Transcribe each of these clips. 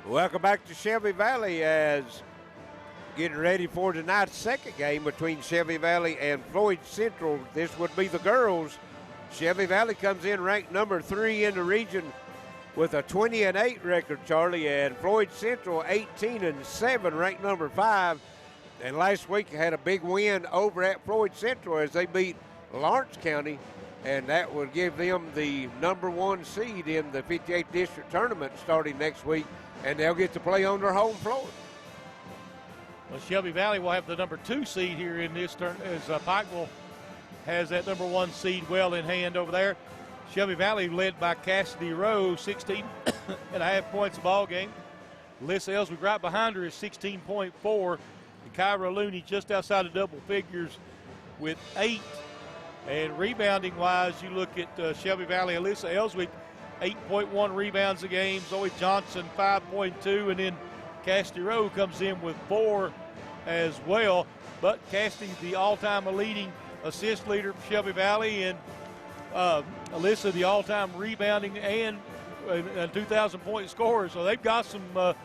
Welcome back to Shelby Valley as getting ready for tonight's second game between Shelby Valley and Floyd Central. This would be the girls. Shelby Valley comes in ranked number 3 in the region with a 20-8 record, Charlie, and Floyd Central 18-7, ranked number 5. And last week had a big win over at Floyd Central as they beat Lawrence County, and that will give them the number 1 seed in the 58th District Tournament starting next week, and they'll get to play on their home floor. Well, Shelby Valley will have the number 2 seed here in this turn as Pikeville has that number 1 seed well in hand over there. Shelby Valley led by Cassidy Rowe, 16.5 points a ball game. Alyssa Ellswick right behind her is 16.4. And Kyra Looney just outside of double figures with 8. And rebounding-wise, you look at Shelby Valley, Alyssa Ellswick, 8.1 rebounds a game. Zoe Johnson, 5.2. And then Cassidy Rowe comes in with 4 as well. But Cassidy's the all-time leading assist leader for Shelby Valley, and Alyssa the all-time rebounding and 2,000-point scorer. So they've got some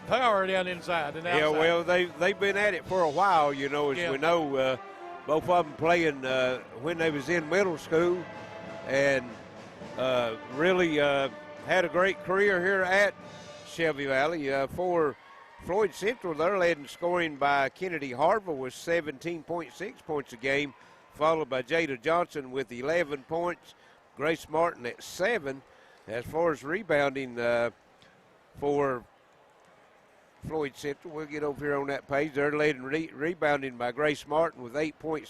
power down inside and outside. Yeah, well, they've been at it for a while, you know, as we know. Both of them playing when they was in middle school, and really had a great career here at Shelby Valley. For Floyd Central, they're led in scoring by Kennedy Harville with 17.6 points a game, followed by Jada Johnson with 11 points, Grace Martin at 7. As far as rebounding for Floyd Central, we'll get over here on that page. They're led in rebounding by Grace Martin with 8.6,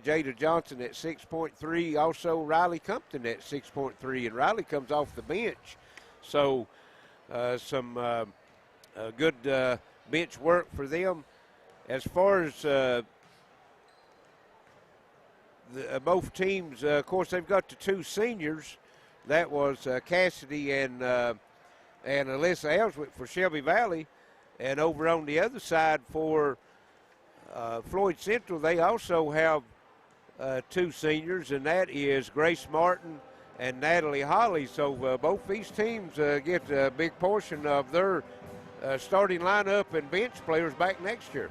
Jada Johnson at 6.3, also Riley Compton at 6.3, and Riley comes off the bench. So some good bench work for them. As far as both teams, of course, they've got the 2 seniors. That was Cassidy and Alyssa Ellswick for Shelby Valley. And over on the other side for Floyd Central, they also have 2 seniors, and that is Grace Martin and Natalie Holly. So both these teams get a big portion of their starting lineup and bench players back next year.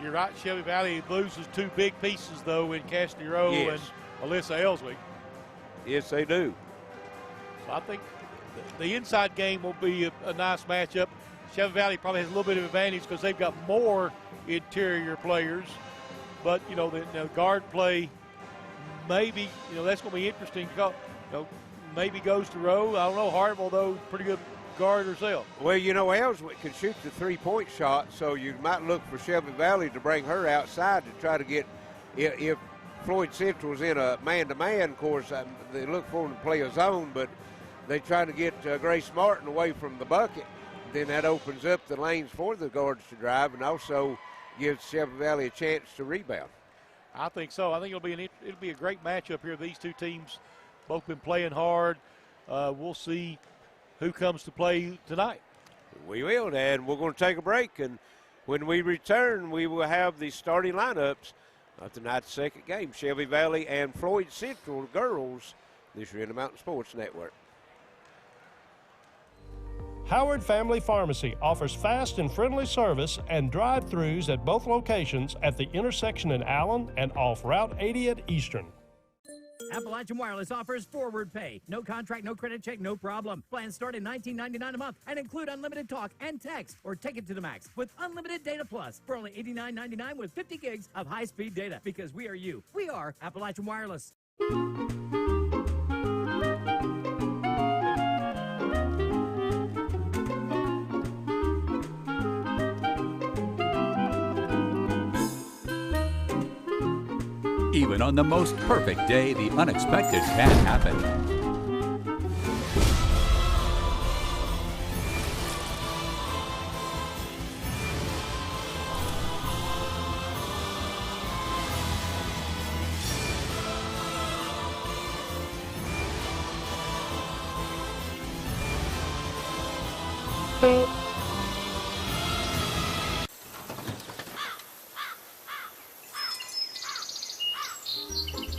You're right, Shelby Valley loses 2 big pieces, though, in Cassidy Rowe and Alyssa Ellswick. Yes, they do. So I think the inside game will be a nice matchup. Shelby Valley probably has a little bit of advantage because they've got more interior players. But, you know, the guard play, maybe, you know, that's going to be interesting. Maybe goes to Rowe. I don't know. Harville, though, pretty good guard herself. Well, you know, Ellswick can shoot the 3-point shot, so you might look for Shelby Valley to bring her outside to try to get, if Floyd Central's in a man-to-man, of course, they look for them to play a zone, but they try to get Grace Martin away from the bucket. Then that opens up the lanes for the guards to drive and also gives Shelby Valley a chance to rebound. I think so. I think it'll be a great matchup here. These 2 teams both been playing hard. We'll see who comes to play tonight. We will, and we're going to take a break, and when we return, we will have the starting lineups of tonight's second game, Shelby Valley and Floyd Central girls, this year in the Mountain Sports Network. Howard Family Pharmacy offers fast and friendly service and drive-thrus at both locations at the intersection in Allen and off Route 80 at Eastern. Appalachian Wireless offers forward pay. No contract, no credit check, no problem. Plans start at $19.99 a month and include unlimited talk and text, or take it to the max with unlimited data plus for only $89.99 with 50 gigs of high-speed data. Because we are you. We are Appalachian Wireless. Even on the most perfect day, the unexpected can happen.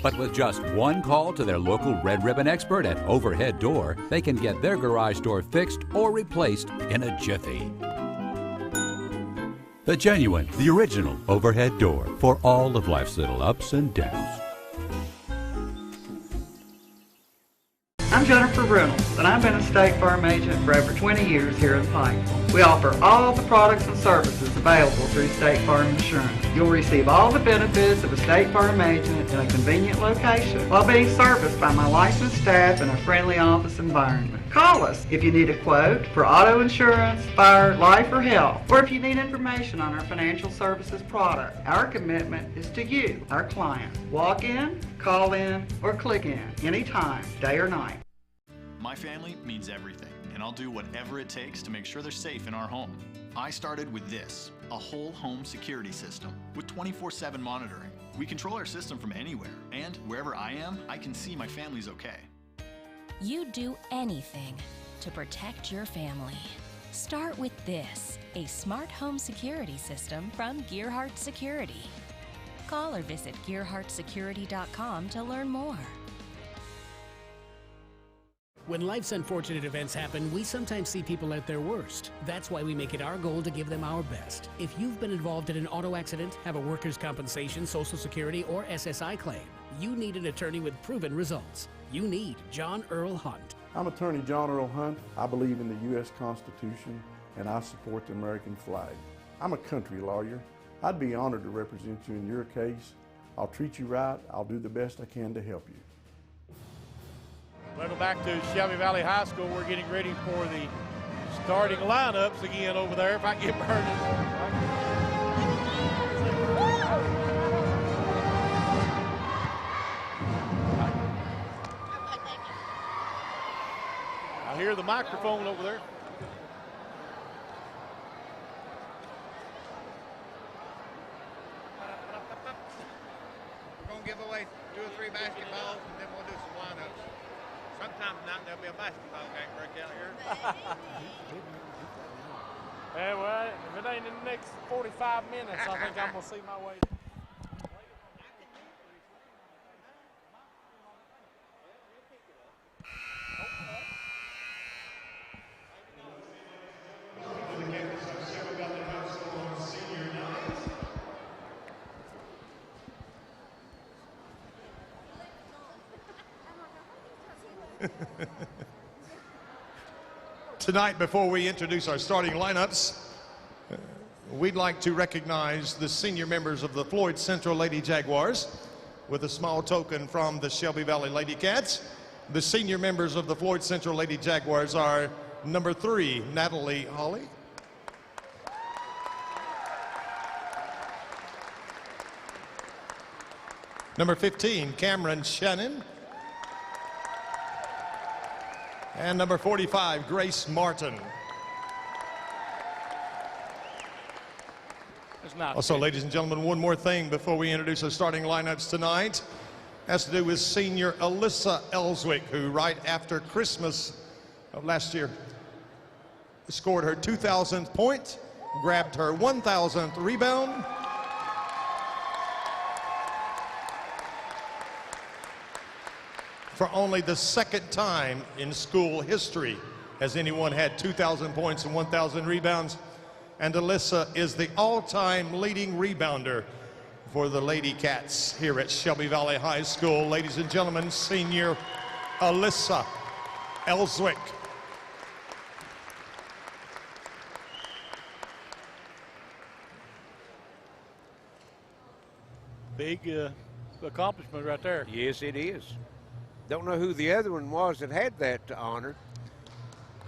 But with just one call to their local Red Ribbon expert at Overhead Door, they can get their garage door fixed or replaced in a jiffy. The genuine, the original Overhead Door for all of life's little ups and downs. I'm Jennifer Reynolds, and I've been a State Farm agent for over 20 years here in Pikeville. We offer all the products and services available through State Farm Insurance. You'll receive all the benefits of a State Farm agent in a convenient location while being serviced by my licensed staff in a friendly office environment. Call us if you need a quote for auto insurance, fire, life, or health, or if you need information on our financial services product. Our commitment is to you, our client. Walk in, call in, or click in anytime, day or night. My family means everything, and I'll do whatever it takes to make sure they're safe in our home. I started with this, a whole home security system with 24/7 monitoring. We control our system from anywhere, and wherever I am, I can see my family's okay. You do anything to protect your family. Start with this, a smart home security system from Gearhart Security. Call or visit gearhartsecurity.com to learn more. When life's unfortunate events happen, we sometimes see people at their worst. That's why we make it our goal to give them our best. If you've been involved in an auto accident, have a workers' compensation, Social Security, or SSI claim, you need an attorney with proven results. You need John Earl Hunt. I'm attorney John Earl Hunt. I believe in the U.S. Constitution, and I support the American flag. I'm a country lawyer. I'd be honored to represent you in your case. I'll treat you right. I'll do the best I can to help you. Welcome back to Shelby Valley High School. We're getting ready for the starting lineups again over there. If I get burned. I hear the microphone over there. We're going to give away 2 or 3 basketballs, and then we'll do some lineups. Sometime tonight there'll be a basketball game break out here. Yeah, well, if it ain't in the next 45 minutes, I think I'm going to see my way. Tonight, before we introduce our starting lineups, we'd like to recognize the senior members of the Floyd Central Lady Jaguars with a small token from the Shelby Valley Lady Cats. The senior members of the Floyd Central Lady Jaguars are number 3, Natalie Holly. Number 15, Cameron Shannon. And number 45, Grace Martin. Also, ladies and gentlemen, one more thing before we introduce our starting lineups tonight. Has to do with senior Alyssa Ellswick, who right after Christmas of last year scored her 2,000th point, grabbed her 1,000th rebound, for only the 2nd time in school history has anyone had 2,000 points and 1,000 rebounds. And Alyssa is the all-time leading rebounder for the Lady Cats here at Shelby Valley High School. Ladies and gentlemen, senior Alyssa Ellswick. Big accomplishment right there. Yes, it is. Don't know who the other one was that had that honor.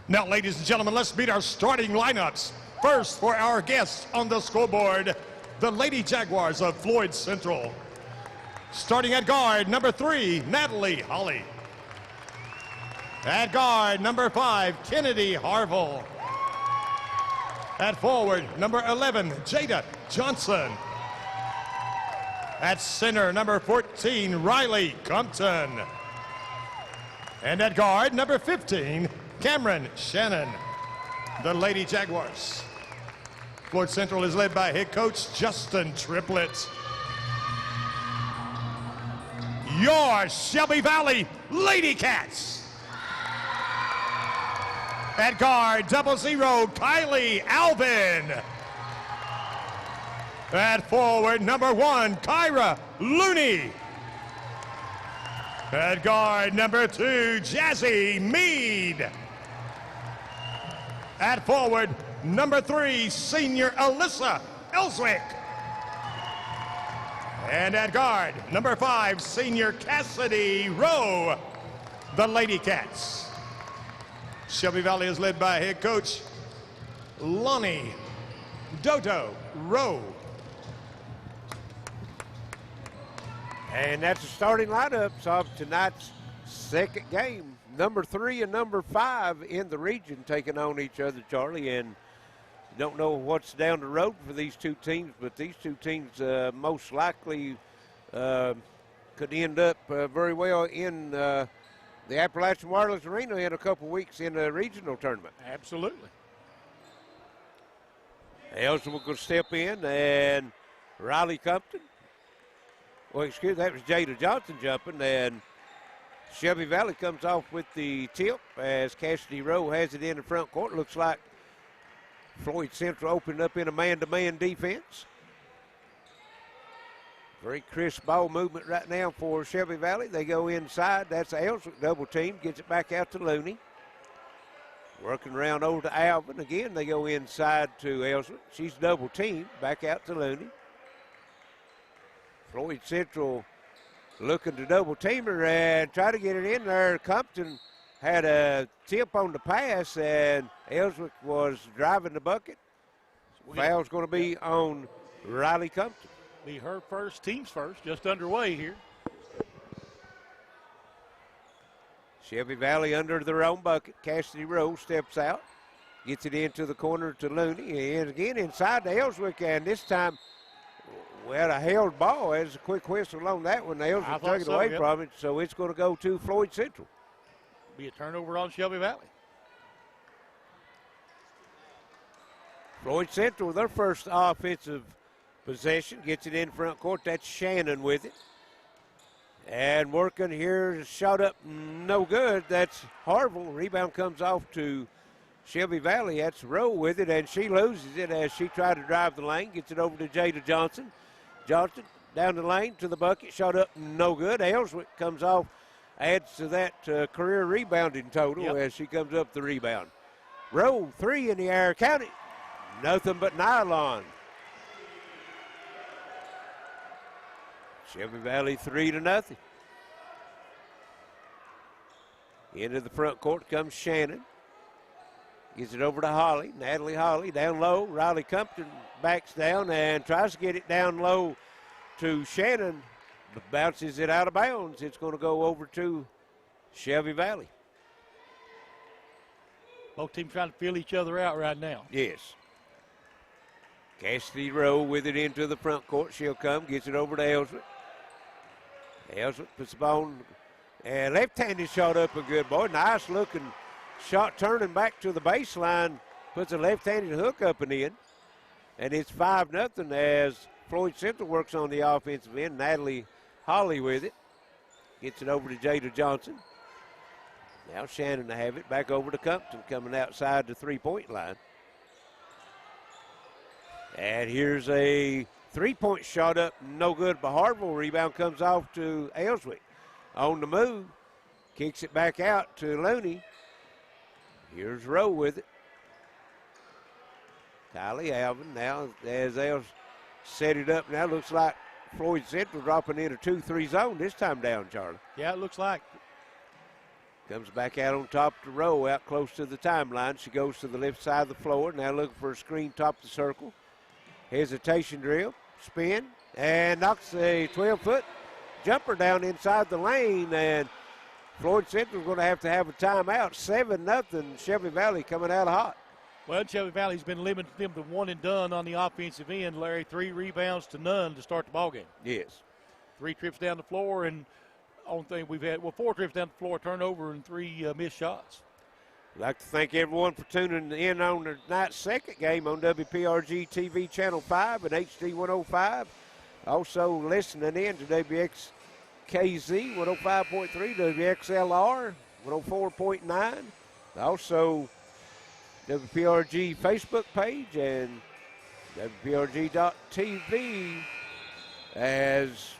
Now, ladies and gentlemen, let's meet our starting lineups. First, for our guests on the scoreboard, the Lady Jaguars of Floyd Central. Starting at guard, number 3, Natalie Holly. At guard, number 5, Kennedy Harville. At forward, number 11, Jada Johnson. At center, number 14, Riley Compton. And at guard, number 15, Cameron Shannon. The Lady Jaguars. Floyd Central is led by head coach Justin Triplett. your Shelby Valley Lady Cats. At guard, 00, Kylie Alvin. At forward, number 1, Kyra Looney. At guard, number 2, Jazzy Mead. At forward, number 3, senior Alyssa Elswick. And at guard, number 5, senior Cassidy Rowe, the Lady Cats. Shelby Valley is led by head coach Lonnie Dodo Rowe. And that's the starting lineups of tonight's second game. Number 3 and number 5 in the region taking on each other, Charlie. And you don't know what's down the road for these two teams, but these two teams most likely could end up very well in the Appalachian Wireless Arena in a couple weeks in a regional tournament. Absolutely. Ellsworth will step in, and Riley Compton. Well, excuse me, that was Jada Johnson jumping, and Shelby Valley comes off with the tip as Cassidy Rowe has it in the front court. Looks like Floyd Central opened up in a man-to-man defense. Very crisp ball movement right now for Shelby Valley. They go inside. That's Ellsworth double team. Gets it back out to Looney. Working around over to Alvin. Again, they go inside to Ellsworth. She's double team. Back out to Looney. Floyd Central looking to double team her and try to get it in there. Compton had a tip on the pass, and Ellsworth was driving the bucket. Foul's going to be on Riley Compton. Be her first, team's first, just underway here. Shelby Valley under their own bucket. Cassidy Rowe steps out, gets it into the corner to Looney, and again inside to Ellswick, and this time we had a held ball. There's a quick whistle on that one. Ellswick took it away from it, so it's going to go to Floyd Central. Be a turnover on Shelby Valley. Floyd Central, their first offensive possession, gets it in front court. That's Shannon with it. And working here, shot up, no good. That's Harville. Rebound comes off to Shelby Valley. That's Rowe with it, and she loses it as she tried to drive the lane. Gets it over to Jada Johnson. Johnson down the lane to the bucket. Shot up, no good. Ellswick comes off, adds to that career rebounding total as she comes up the rebound. Rowe, 3 in the air. Count it. Nothing but nylon. Shelby Valley 3-0. Into the front court comes Shannon. Gives it over to Holly. Natalie Holly down low. Riley Compton backs down and tries to get it down low to Shannon. But bounces it out of bounds. It's going to go over to Shelby Valley. Both teams trying to feel each other out right now. Yes. Cassidy Rowe with it into the front court. She'll come, gets it over to Ellsworth. Ellsworth puts the ball on, and left-handed shot up a good boy. Nice looking shot turning back to the baseline. Puts a left-handed hook up and in. And it's 5-0 as Floyd Central works on the offensive end. Natalie Holly with it. Gets it over to Jada Johnson. Now Shannon to have it. Back over to Compton coming outside the three-point line. And here's a three-point shot up, no good by Harville. Rebound comes off to Ellswick. On the move, kicks it back out to Looney. Here's Rowe with it. Kylie Alvin now as they'll set it up. Now looks like Floyd Central dropping in a 2-3 zone this time down, Charlie. Yeah, it looks like. Comes back out on top to Rowe, out close to the timeline. She goes to the left side of the floor. Now looking for a screen top of the circle. Hesitation drill, spin, and knocks a 12-foot jumper down inside the lane, and Floyd Central's going to have a timeout. 7-0, Shelby Valley coming out hot. Well, Shelby Valley's been limiting them to one and done on the offensive end, Larry. 3 rebounds to none to start the ballgame. Yes. 3 trips down the floor, and only thing we've had, 4 trips down the floor, turnover, and 3 missed shots. I'd like to thank everyone for tuning in on tonight's second game on WPRG TV Channel 5 and HD 105. Also listening in to WKZ 105.3, WXLR 104.9. Also, WPRG Facebook page and WPRG.tv. As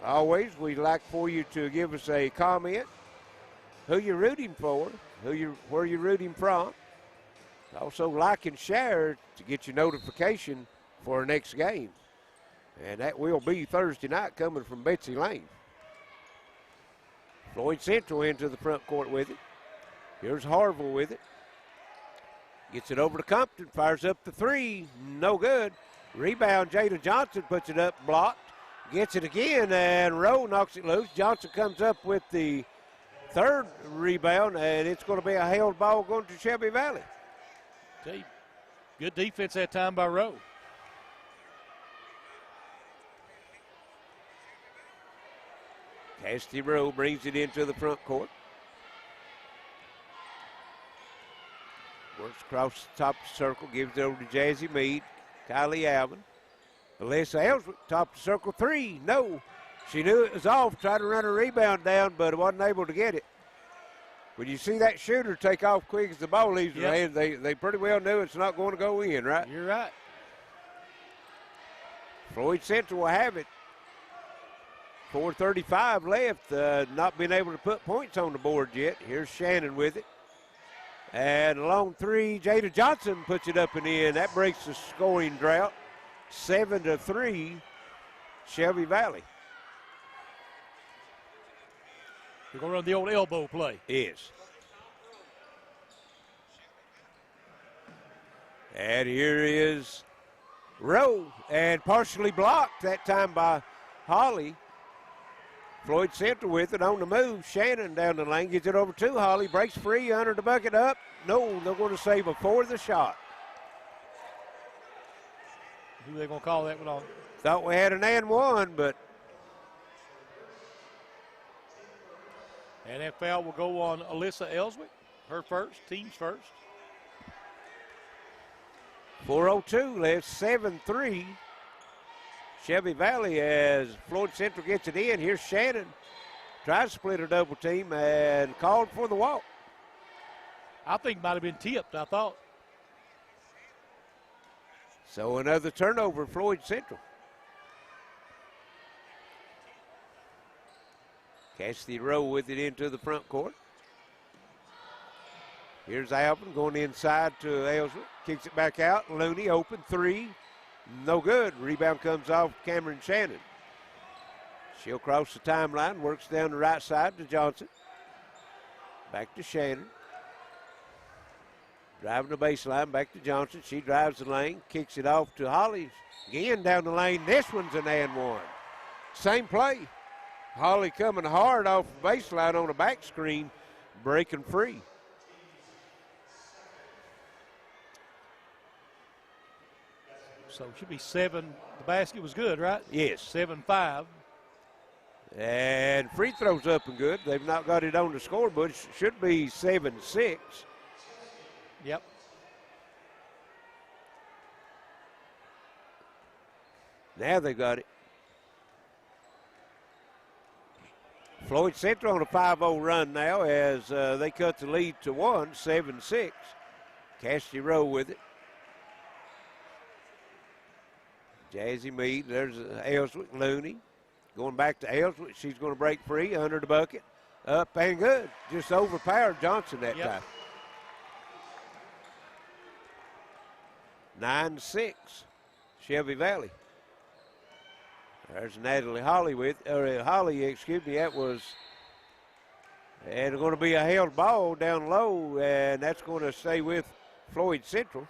always, we'd like for you to give us a comment, who you're rooting for, where you're rooting from. Also, like and share to get your notification for our next game. And that will be Thursday night coming from Betsy Lane. Floyd Central into the front court with it. Here's Harville with it. Gets it over to Compton, fires up the three, no good. Rebound, Jada Johnson puts it up, blocked. Gets it again, and Rowe knocks it loose. Johnson comes up with the third rebound, and it's going to be a held ball going to Shelby Valley. Good defense that time by Rowe. Cassidy Rowe brings it into the front court. Works across the top of the circle, gives it over to Jazzy Mead, Kylie Alvin. Alyssa Ellsworth, top of the circle, three, no. She knew it was off, tried to run a rebound down, but wasn't able to get it. When you see that shooter take off quick as the ball leaves her hand, they pretty well knew it's not going to go in, right? You're right. Floyd Central will have it. 4:35 left, not being able to put points on the board yet. Here's Shannon with it. And a long three, Jada Johnson puts it up and in. That breaks the scoring drought. 7-3, Shelby Valley. We're going to run the old elbow play. Yes. And here is Rowe, and partially blocked that time by Holly. Floyd Central with it on the move. Shannon down the lane, gets it over to Holly, breaks free, under the bucket up. No, they're going to say before the shot. Who are they going to call that one on? Thought we had an and one, but. And that foul will go on Alyssa Ellswick, her first, team's first. 4:02 left, 7-3. Shelby Valley as Floyd Central gets it in. Here's Shannon. Tries to split a double team and called for the walk. I think it might have been tipped, I thought. So another turnover, Floyd Central. Cassidy Rowe with it into the front court. Here's Alvin going inside to Ellsworth. Kicks it back out. Looney open three. No good. Rebound comes off Cameron Shannon. She'll cross the timeline. Works down the right side to Johnson. Back to Shannon. Driving the baseline. Back to Johnson. She drives the lane. Kicks it off to Holly. Again down the lane. This one's an and one. Same play. Holly coming hard off the baseline on a back screen. Breaking free. So it should be 7. The basket was good, right? Yes. 7-5. And free throws up and good. They've not got it on the scoreboard. It should be 7-6. Yep. Now they got it. Floyd Central on a 5-0 run now as they cut the lead to 1, 7-6. Cassidy Rowe with it. Jazzy Mead, there's Ellswick, Looney. Going back to Ellswick, she's going to break free under the bucket. Up and good. Just overpowered Johnson that time. 9-6, Shelby Valley. There's Natalie Holly that was, and going to be a held ball down low, and that's going to stay with Floyd Central.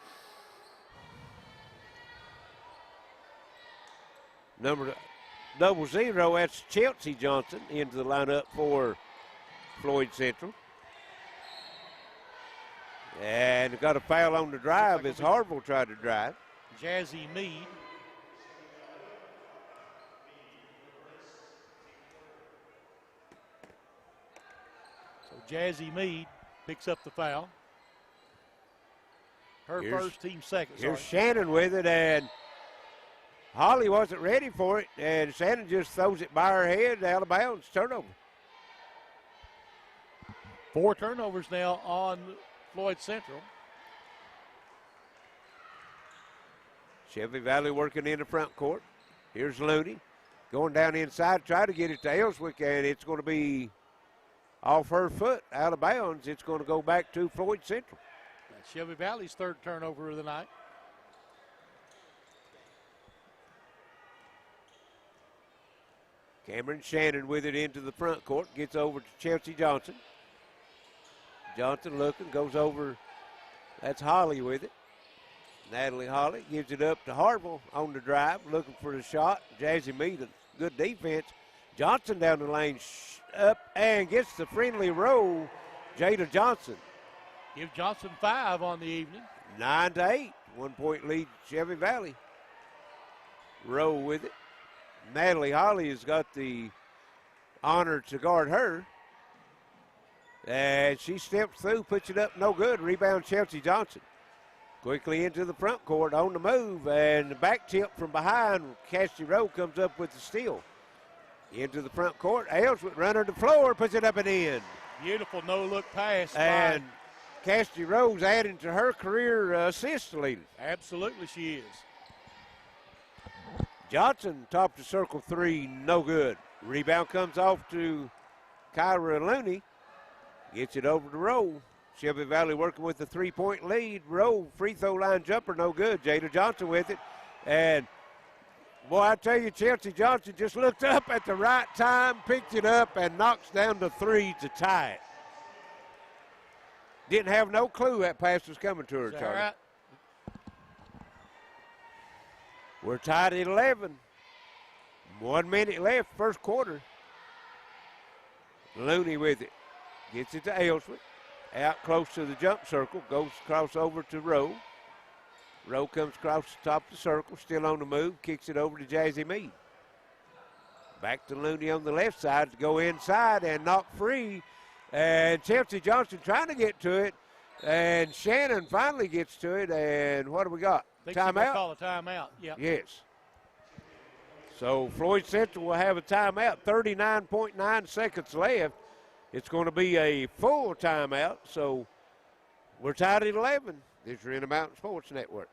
Number 00, that's Chelsea Johnson into the lineup for Floyd Central. And got a foul on the drive as Harville tried to drive. Jazzy Mead. So Jazzy Mead picks up the foul. Her first, team second. Here's Shannon with it, and Holly wasn't ready for it, and Shannon just throws it by her head, out of bounds, turnover. 4 turnovers now on Floyd Central. Shelby Valley working in the front court. Here's Looney going down inside, try to get it to Ellswick, and it's going to be off her foot, out of bounds. It's going to go back to Floyd Central. That's Shelby Valley's 3rd turnover of the night. Cameron Shannon with it into the front court, gets over to Chelsea Johnson. Johnson looking, goes over. That's Holly with it. Natalie Holly gives it up to Harville on the drive, looking for the shot. Jazzy Mead, good defense. Johnson down the lane, up and gets the friendly roll. Jada Johnson. Give Johnson 5 on the evening. 9-8, 1 point lead, Shelby Valley. Rowe with it. Natalie Holly has got the honor to guard her. And she steps through, puts it up, no good. Rebound, Chelsea Johnson. Quickly into the front court, on the move, and the back tip from behind. Cassidy Rowe comes up with the steal. Into the front court, Ellsworth running the floor, puts it up and in. Beautiful no-look pass. And Cassidy Rowe's adding to her career assist leader. Absolutely she is. Johnson, top to circle 3, no good. Rebound comes off to Kyra Looney. Gets it over to Rowe. Shelby Valley working with the 3-point lead. Rowe, free throw line jumper, no good. Jada Johnson with it. And, boy, I tell you, Chelsea Johnson just looked up at the right time, picked it up, and knocks down the 3 to tie it. Didn't have no clue that pass was coming to her, Is that Charlie. right? We're tied at 11. 1 minute left, first quarter. Looney with it. Gets it to Ellsworth. Out close to the jump circle. Goes across over to Rowe. Rowe comes across the top of the circle. Still on the move. Kicks it over to Jazzy Mead. Back to Looney on the left side to go inside and knock free. And Chelsea Johnson trying to get to it. And Shannon finally gets to it. And what do we got? Timeout? Call a timeout. Yep. Yes. So Floyd Central will have a timeout. 39.9 seconds left. It's going to be a full timeout. So we're tied at 11. This is Intermountain Sports Network.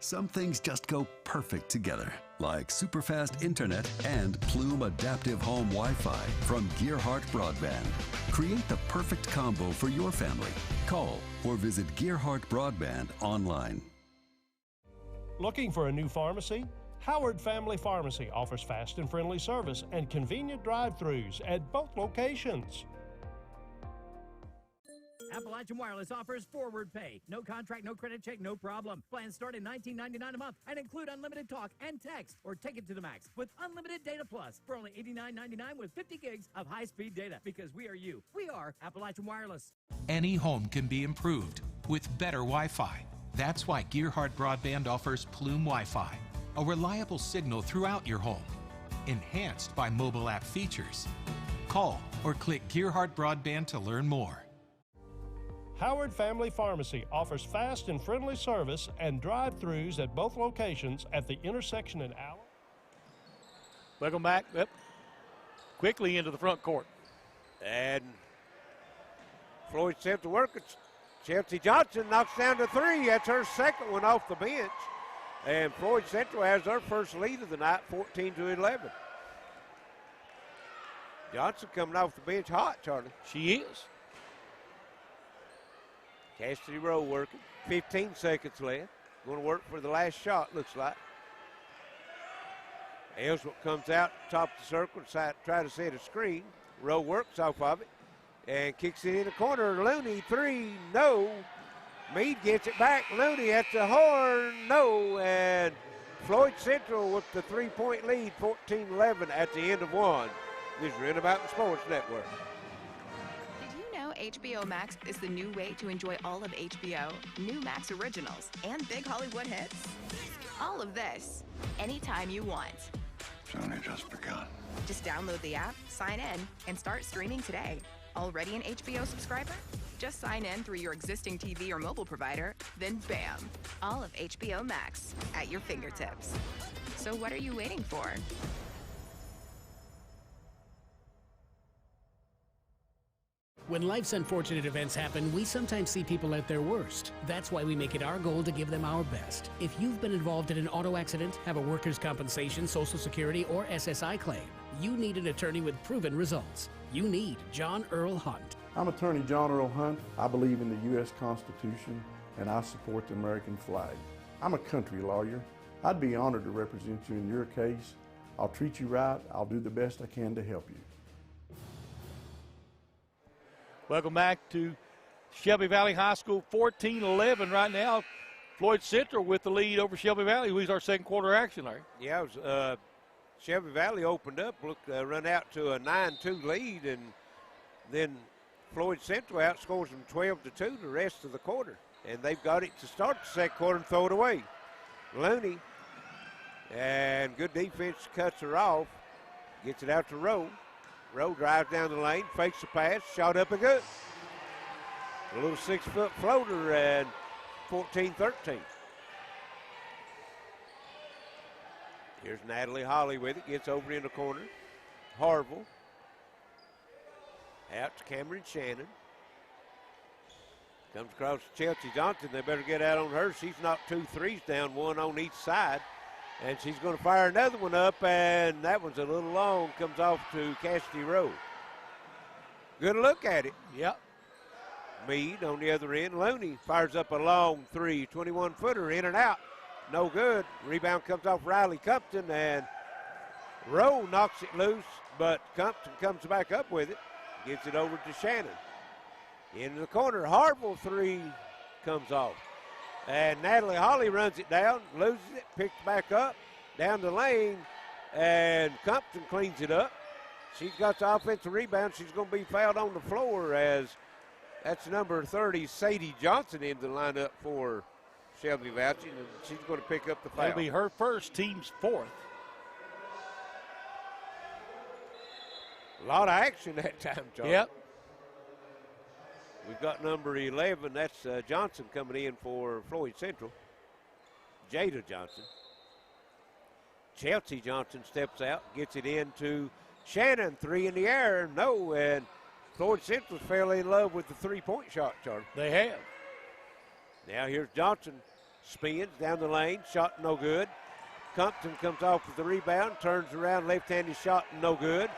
Some things just go perfect together, like superfast internet and Plume Adaptive Home Wi-Fi from Gearhart Broadband. Create the perfect combo for your family. Call or visit Gearhart Broadband online. Looking for a new pharmacy? Howard Family Pharmacy offers fast and friendly service and convenient drive-thrus at both locations. Appalachian Wireless offers forward pay. No contract, no credit check, no problem. Plans start at $19.99 a month and include unlimited talk and text or take it to the max with unlimited data plus for only $89.99 with 50 gigs of high-speed data because we are you. We are Appalachian Wireless. Any home can be improved with better Wi-Fi. That's why Gearhart Broadband offers Plume Wi-Fi, a reliable signal throughout your home, enhanced by mobile app features. Call or click Gearhart Broadband to learn more. Howard Family Pharmacy offers fast and friendly service and drive-thrus at both locations at the intersection in Allen. Welcome back. Yep. Quickly into the front court. And Floyd Central working. Chelsea Johnson knocks down to 3. That's her second one off the bench. And Floyd Central has their first lead of the night, 14-11. Johnson coming off the bench hot, Charlie. She is. Cassidy Rowe working. 15 seconds left. Going to work for the last shot, looks like. Ellsworth comes out, top of the circle, try to set a screen. Rowe works off of it and kicks it in the corner. Looney, 3, no. Meade gets it back. Looney at the horn, no. And Floyd Central with the 3-point lead, 14-11 at the end of 1. This is Intermountain Sports Network. HBO Max is the new way to enjoy all of HBO, new Max originals, and big Hollywood hits. All of this, anytime you want. It's only just begun. Just download the app, sign in, and start streaming today. Already an HBO subscriber? Just sign in through your existing TV or mobile provider, then bam, all of HBO Max at your fingertips. So what are you waiting for? When life's unfortunate events happen, we sometimes see people at their worst. That's why we make it our goal to give them our best. If you've been involved in an auto accident, have a workers' compensation, Social Security, or SSI claim, you need an attorney with proven results. You need John Earl Hunt. I'm attorney John Earl Hunt. I believe in the U.S. Constitution and I support the American flag. I'm a country lawyer. I'd be honored to represent you in your case. I'll treat you right. I'll do the best I can to help you. Welcome back to Shelby Valley High School, 14-11 right now. Floyd Central with the lead over Shelby Valley. Who's our second quarter action, Larry? Yeah, it was, Shelby Valley opened up, run out to a 9-2 lead, and then Floyd Central outscores them 12-2 the rest of the quarter. And they've got it to start the second quarter and throw it away. Looney, and good defense, cuts her off, gets it out to Rowe. Rowe drives down the lane, fakes the pass, shot up and good. A little 6-foot floater, and 14-13. Here's Natalie Holly with it, gets over in the corner. Harville. Out to Cameron Shannon. Comes across to Chelsea Johnson. They better get out on her. She's knocked 2 threes down, one on each side. And she's going to fire another one up, and that one's a little long. Comes off to Cassidy Rowe. Good look at it. Yep. Meade on the other end. Looney fires up a long 3, 21-footer, in and out. No good. Rebound comes off Riley Compton, and Rowe knocks it loose, but Compton comes back up with it. Gets it over to Shannon. Into the corner, Harville 3 comes off. And Natalie Holly runs it down, loses it, picks back up, down the lane, and Compton cleans it up. She's got the offensive rebound. She's going to be fouled on the floor as that's number 30, Sadie Johnson, in the lineup for Shelby Valley, and she's going to pick up the foul. That'll be her first, team's fourth. A lot of action that time, John. Yep. We've got number 11. That's Johnson coming in for Floyd Central. Jada Johnson. Chelsea Johnson steps out, gets it into Shannon. 3 in the air. No, and Floyd Central fell in love with the three-point shot, Charlie. They have. Now here's Johnson. Spins down the lane. Shot no good. Compton comes off with the rebound. Turns around. Left-handed shot no good.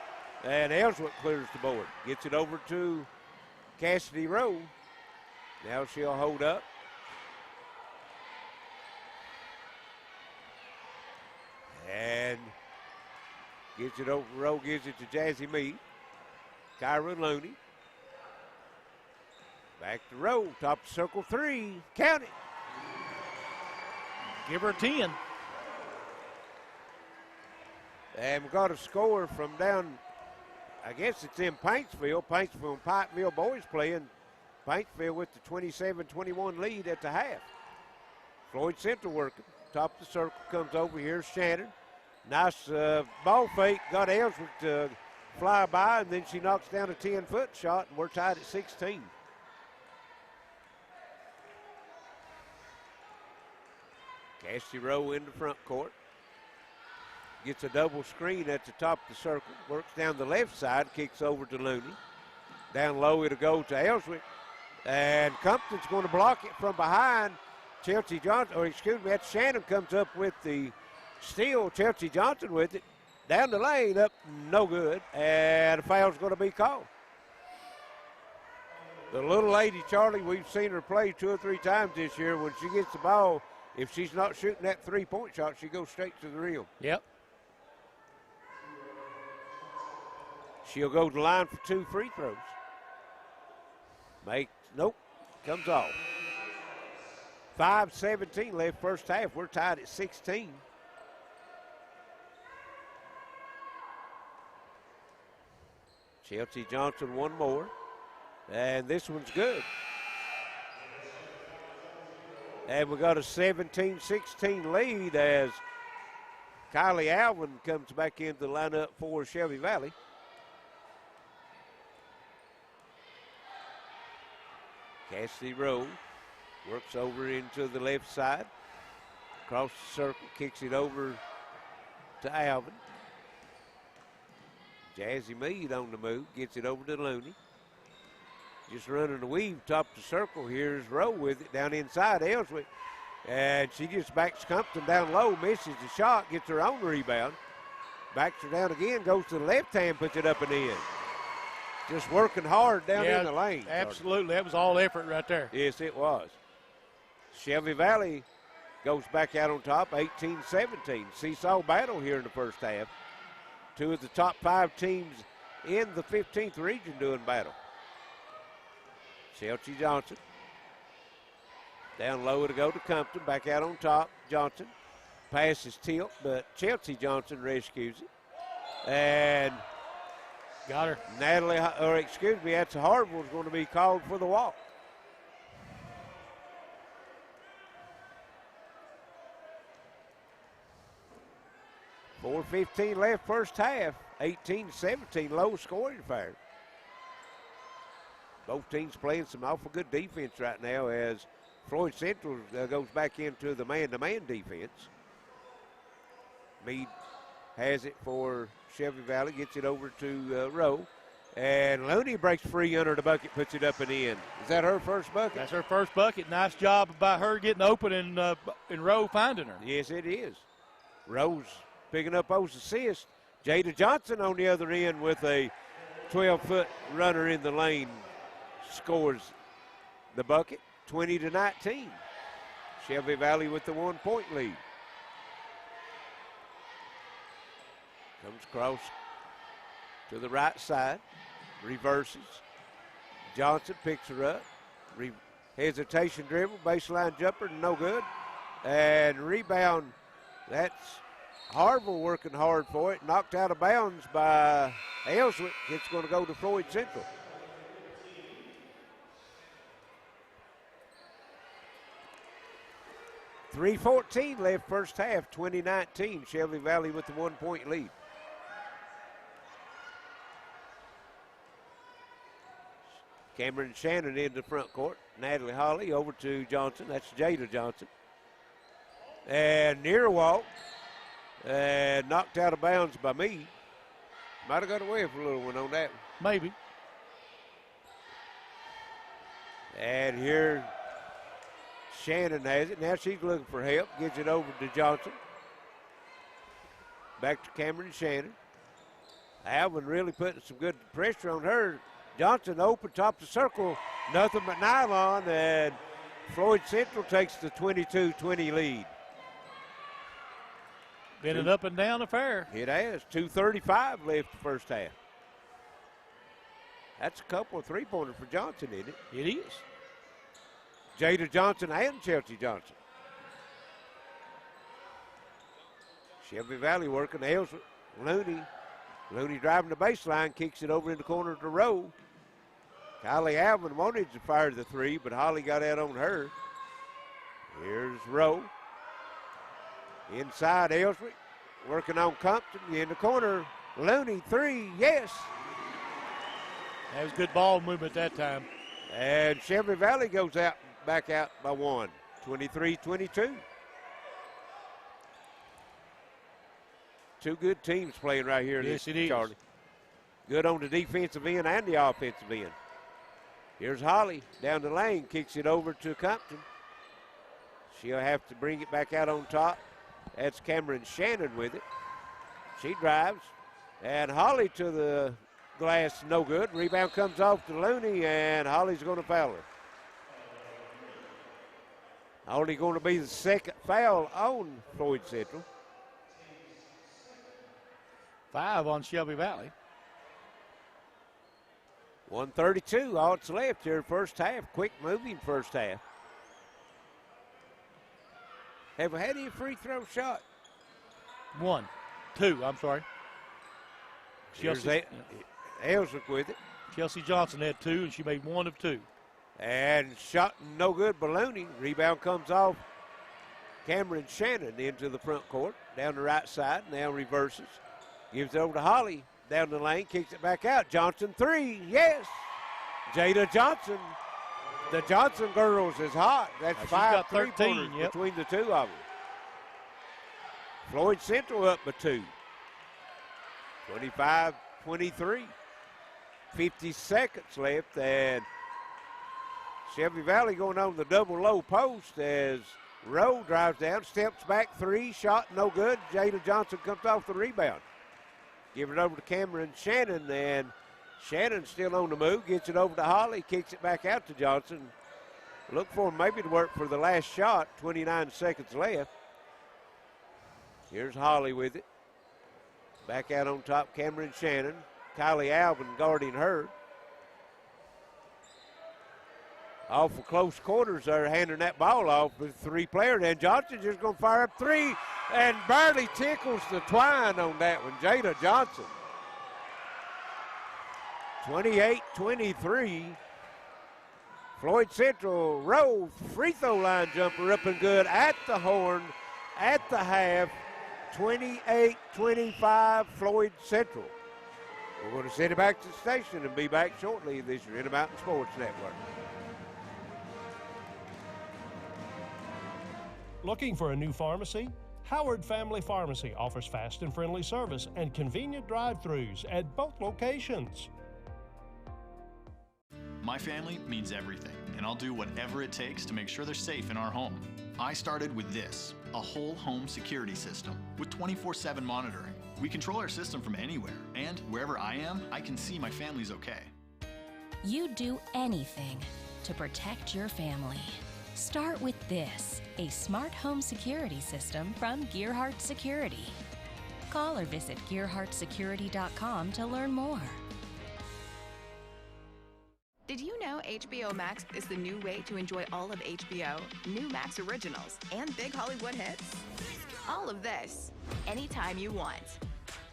And Ellsworth clears the board. Gets it over to Cassidy Rowe. Now she'll hold up. And gets it over. Rowe gives it to Jazzy Meade. Kyra Looney. Back to Rowe. Top of circle 3. Count it. Give her 10. And we've got a score from down, I guess it's in Paintsville. Paintsville and Pikeville boys playing. Paintsville with the 27-21 lead at the half. Floyd Central working. Top of the circle comes over here. Shannon. Nice ball fake. Got Ellsworth to fly by, and then she knocks down a 10-foot shot, and we're tied at 16. Cassidy Rowe in the front court. Gets a double screen at the top of the circle. Works down the left side. Kicks over to Looney. Down low it'll go to Ellsworth. And Compton's going to block it from behind. Chelsea Johnson, or excuse me, that's Shannon comes up with the steal. Chelsea Johnson with it. Down the lane, up, no good. And a foul's going to be called. The little lady, Charlie, we've seen her play 2 or 3 times this year. When she gets the ball, if she's not shooting that three-point shot, she goes straight to the rim. Yep. She'll go to the line for 2 free throws. Nope, comes off. 5:17 left first half. We're tied at 16. Chelsea Johnson one more. And this one's good. And we got a 17-16 lead as Kylie Alvin comes back into the lineup for Shelby Valley. Cassidy Rowe works over into the left side. Across the circle, kicks it over to Alvin. Jazzy Mead on the move, gets it over to Looney. Just running the weave, top of the circle. Here's Rowe with it down inside Ellswick. And she just backs Compton down low, misses the shot, gets her own rebound. Backs her down again, goes to the left hand, puts it up and in. Just working hard down in the lane. Absolutely, that was all effort right there. Yes, it was. Shelby Valley goes back out on top, 18-17. Seesaw battle here in the first half. Two of the top 5 teams in the 15th region doing battle. Chelsea Johnson. Down low to go to Compton. Back out on top. Johnson. Passes tilt, but Chelsea Johnson rescues it. And got her. That's Harville's going to be called for the walk. .4:15 left first half. 18-17, low scoring affair. Both teams playing some awful good defense right now as Floyd Central goes back into the man-to-man defense. Meade has it for Shelby Valley, gets it over to Rowe. And Looney breaks free under the bucket, puts it up and in. Is that her first bucket? That's her first bucket. Nice job by her getting open and Rowe finding her. Yes, it is. Rowe's picking up those assists. Jada Johnson on the other end with a 12-foot runner in the lane scores the bucket, 20-19. Shelby Valley with the 1-point lead. Comes across to the right side, reverses. Johnson picks her up. Hesitation dribble, baseline jumper, no good. And rebound, that's Harville working hard for it. Knocked out of bounds by Ellswick. It's going to go to Floyd Central. .3:14 left first half, 20-19. Shelby Valley with the 1-point lead. Cameron Shannon into the front court. Natalie Holly over to Johnson. That's Jada Johnson. And near walk. And knocked out of bounds by me. Might have got away for a little one on that one. Maybe. And here Shannon has it. Now she's looking for help. Gives it over to Johnson. Back to Cameron Shannon. Alvin really putting some good pressure on her. Johnson open, top of the circle. Nothing but nylon. And Floyd Central takes the 22-20 lead. Been an up and down affair. It has. 2:35 left the first half. That's a couple of three-pointers for Johnson, isn't it? It is. Jada Johnson and Chelsea Johnson. Shelby Valley working. Ellswick. Looney driving the baseline, kicks it over in the corner to Rowe. Kylie Alvin wanted to fire the three, but Holly got out on her. Here's Rowe. Inside Ellswick, working on Compton in the corner. Looney, three, yes. That was good ball movement that time. And Shelby Valley goes out, back out by one, 23-22. Two good teams playing right here. Yes, it is. Charlie. Good on the defensive end and the offensive end. Here's Holly down the lane, kicks it over to Compton. She'll have to bring it back out on top. That's Cameron Shannon with it. She drives. And Holly to the glass, no good. Rebound comes off to Looney, and Holly's going to foul her. Only going to be the second foul on Floyd Central. 5 on Shelby Valley. 1:32, all that's left here first half. Quick moving first half. Have we had any free throw shot? 1. 2, I'm sorry. Chelsea Ellswick with it. Chelsea Johnson had 2, and she made 1 of 2. And shot no good, Baloney. Rebound comes off Cameron Shannon into the front court, down the right side, now reverses. Gives it over to Holly, down the lane, kicks it back out. Johnson, three, yes. Jada Johnson The Johnson girls is hot. That's She's 5 got 13, three-pointers yep. between the two of them. Floyd Central up by 2. 25-23. 50 seconds left, and Shelby Valley going on the double low post as Rowe drives down, steps back 3, shot no good. Jada Johnson comes off the rebound. Give it over to Cameron Shannon, and Shannon still on the move, gets it over to Holly, kicks it back out to Johnson. Look for him maybe to work for the last shot, 29 seconds left. Here's Holly with it. Back out on top, Cameron Shannon. Kylie Alvin guarding her. Off of close quarters, they're handing that ball off with 3 players, and Johnson just going to fire up 3 and barely tickles the twine on that one. Jada Johnson. 28-23. Floyd Central Rowe free throw line jumper up and good at the horn, at the half. 28-25 Floyd Central. We're going to send it back to the station and be back shortly. This is your Intermountain Sports Network. Looking for a new pharmacy? Howard Family Pharmacy offers fast and friendly service and convenient drive-thrus at both locations. My family means everything, and I'll do whatever it takes to make sure they're safe in our home. I started with this, a whole home security system with 24/7 monitoring. We control our system from anywhere, and wherever I am, I can see my family's okay. You do anything to protect your family. Start with this, a smart home security system from Gearhart Security. Call or visit gearhartsecurity.com to learn more. Did you know HBO Max is the new way to enjoy all of HBO, new Max originals, and big Hollywood hits? All of this, anytime you want.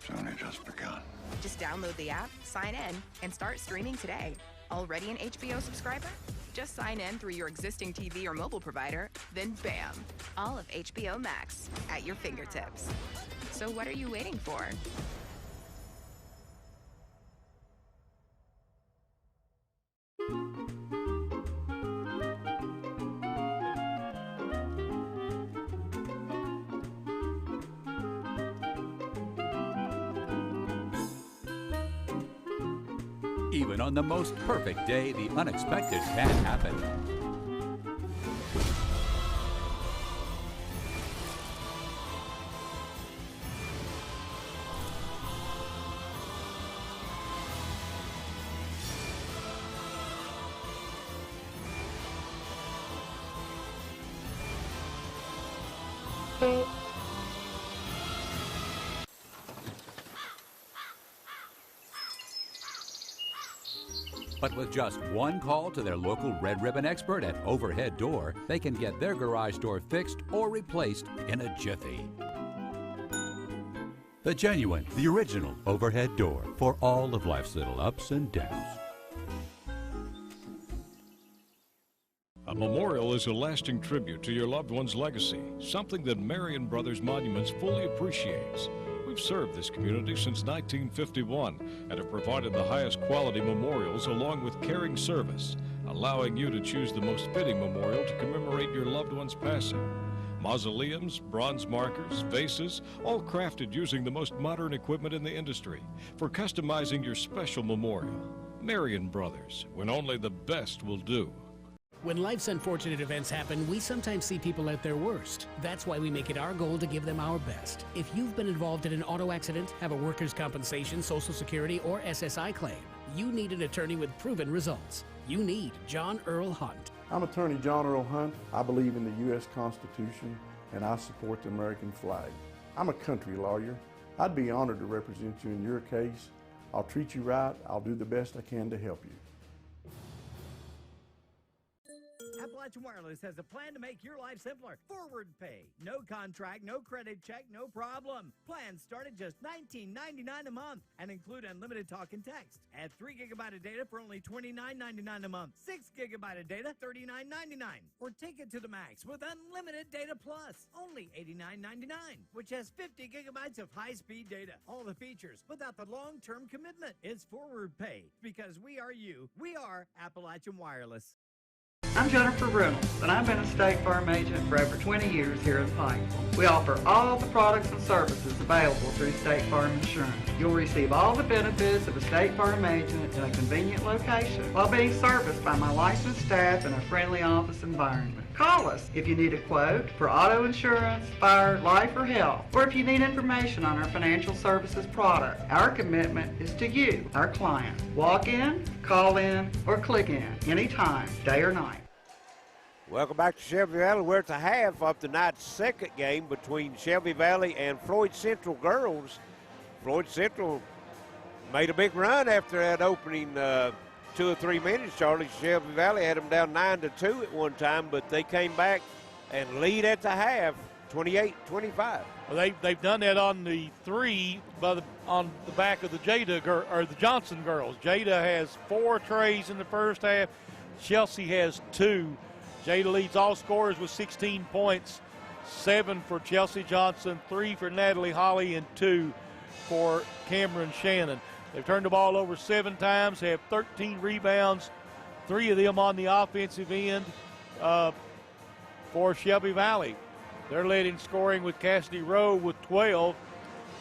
It's only just begun. Just download the app, sign in, and start streaming today. Already an HBO subscriber? Just sign in through your existing TV or mobile provider, then bam, all of HBO Max at your fingertips. So what are you waiting for? Even on the most perfect day, the unexpected can happen. But with just one call to their local Red Ribbon expert at Overhead Door, they can get their garage door fixed or replaced in a jiffy. The genuine, the original Overhead Door for all of life's little ups and downs. A memorial is a lasting tribute to your loved one's legacy, something that Marion Brothers Monuments fully appreciates. We've served this community since 1951 and have provided the highest quality memorials along with caring service, allowing you to choose the most fitting memorial to commemorate your loved one's passing. Mausoleums, bronze markers, vases, all crafted using the most modern equipment in the industry for customizing your special memorial. Marion Brothers, when only the best will do. When life's unfortunate events happen, we sometimes see people at their worst. That's why we make it our goal to give them our best. If you've been involved in an auto accident, have a workers' compensation, Social Security, or SSI claim, you need an attorney with proven results. You need John Earl Hunt. I'm attorney John Earl Hunt. I believe in the U.S. Constitution, and I support the American flag. I'm a country lawyer. I'd be honored to represent you in your case. I'll treat you right. I'll do the best I can to help you. Appalachian Wireless has a plan to make your life simpler. Forward pay. No contract, no credit check, no problem. Plans start at just $19.99 a month and include unlimited talk and text. Add 3 GB of data for only $29.99 a month. 6 GB of data, $39.99. Or take it to the max with unlimited data plus, only $89.99, which has 50 GB of high-speed data. All the features without the long-term commitment. It's forward pay because we are you. We are Appalachian Wireless. I'm Jennifer Reynolds, and I've been a State Farm agent for over 20 years here in Pikeville. We offer all the products and services available through State Farm Insurance. You'll receive all the benefits of a State Farm agent in a convenient location while being serviced by my licensed staff in a friendly office environment. Call us if you need a quote for auto insurance, fire, life, or health, or if you need information on our financial services product. Our commitment is to you, our client. Walk in, call in, or click in anytime, day or night. Welcome back to Shelby Valley. We're at the half of tonight's second game between Shelby Valley and Floyd Central girls. Floyd Central made a big run after that opening 2 or 3 minutes, Charlie. Shelby Valley had them down 9-2 at one time, but they came back and lead at the half, 28-25. Well, they've done that on the three on the back of the the Johnson girls. Jada has 4 trays in the first half. Chelsea has 2. Jada leads all scorers with 16 points, 7 for Chelsea Johnson, 3 for Natalie Holly, and 2 for Cameron Shannon. They've turned the ball over 7 times, have 13 rebounds, 3 of them on the offensive end for Shelby Valley. They're led in scoring with Cassidy Rowe with 12,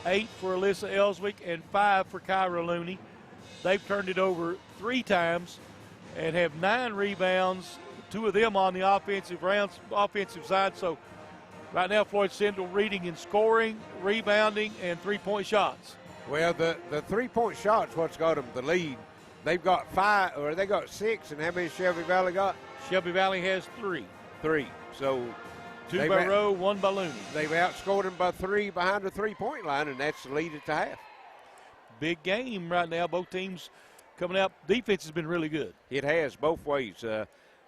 8 for Alyssa Ellswick, and 5 for Kyra Looney. They've turned it over 3 times and have 9 rebounds, 2 of them on the offensive side. So right now, Floyd Central leading in scoring, rebounding, and 3-point shots. Well, the 3-point shots, what's got them the lead. They've got 5, or they got 6, and how many Shelby Valley got? Shelby Valley has 3. 3. So 2 by Rowe, 1 by Looney. They've outscored them by 3 behind the 3-point line, and that's the lead at the half. Big game right now. Both teams coming out. Defense has been really good. It has, both ways.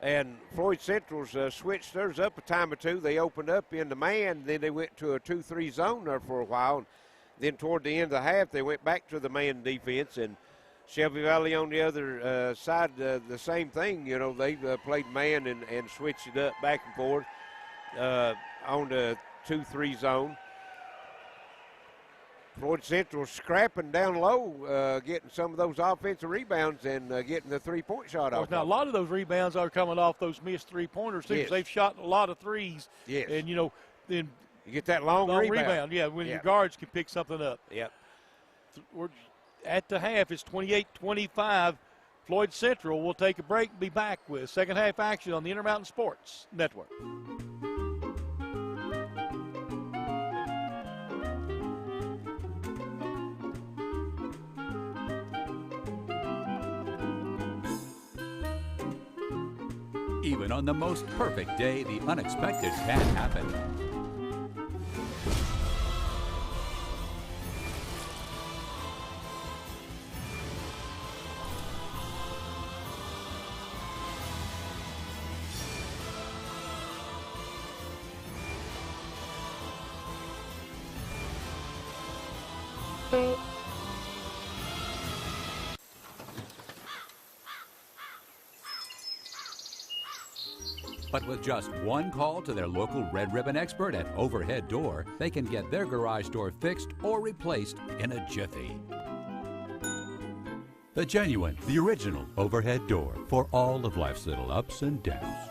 And Floyd Central's switched theirs up a time or 2. They opened up in the man, then they went to a 2-3 zone there for a while. And then toward the end of the half, they went back to the man defense. And Shelby Valley on the other side, the same thing. You know, they played man and switched it up back and forth on the 2-3 zone. Floyd Central scrapping down low, getting some of those offensive rebounds and getting the 3-point shot off. Now, a lot of those rebounds are coming off those missed 3-pointers, too. Yes. They've shot a lot of threes. Yes. And, you know, then you get that long rebound. Yeah, when your guards can pick something up. Yep. We're at the half, it's 28-25. Floyd Central will take a break and be back with second half action on the Intermountain Sports Network. Even on the most perfect day, the unexpected can happen. But with just one call to their local Red Ribbon expert at Overhead Door, they can get their garage door fixed or replaced in a jiffy. The genuine, the original Overhead Door for all of life's little ups and downs.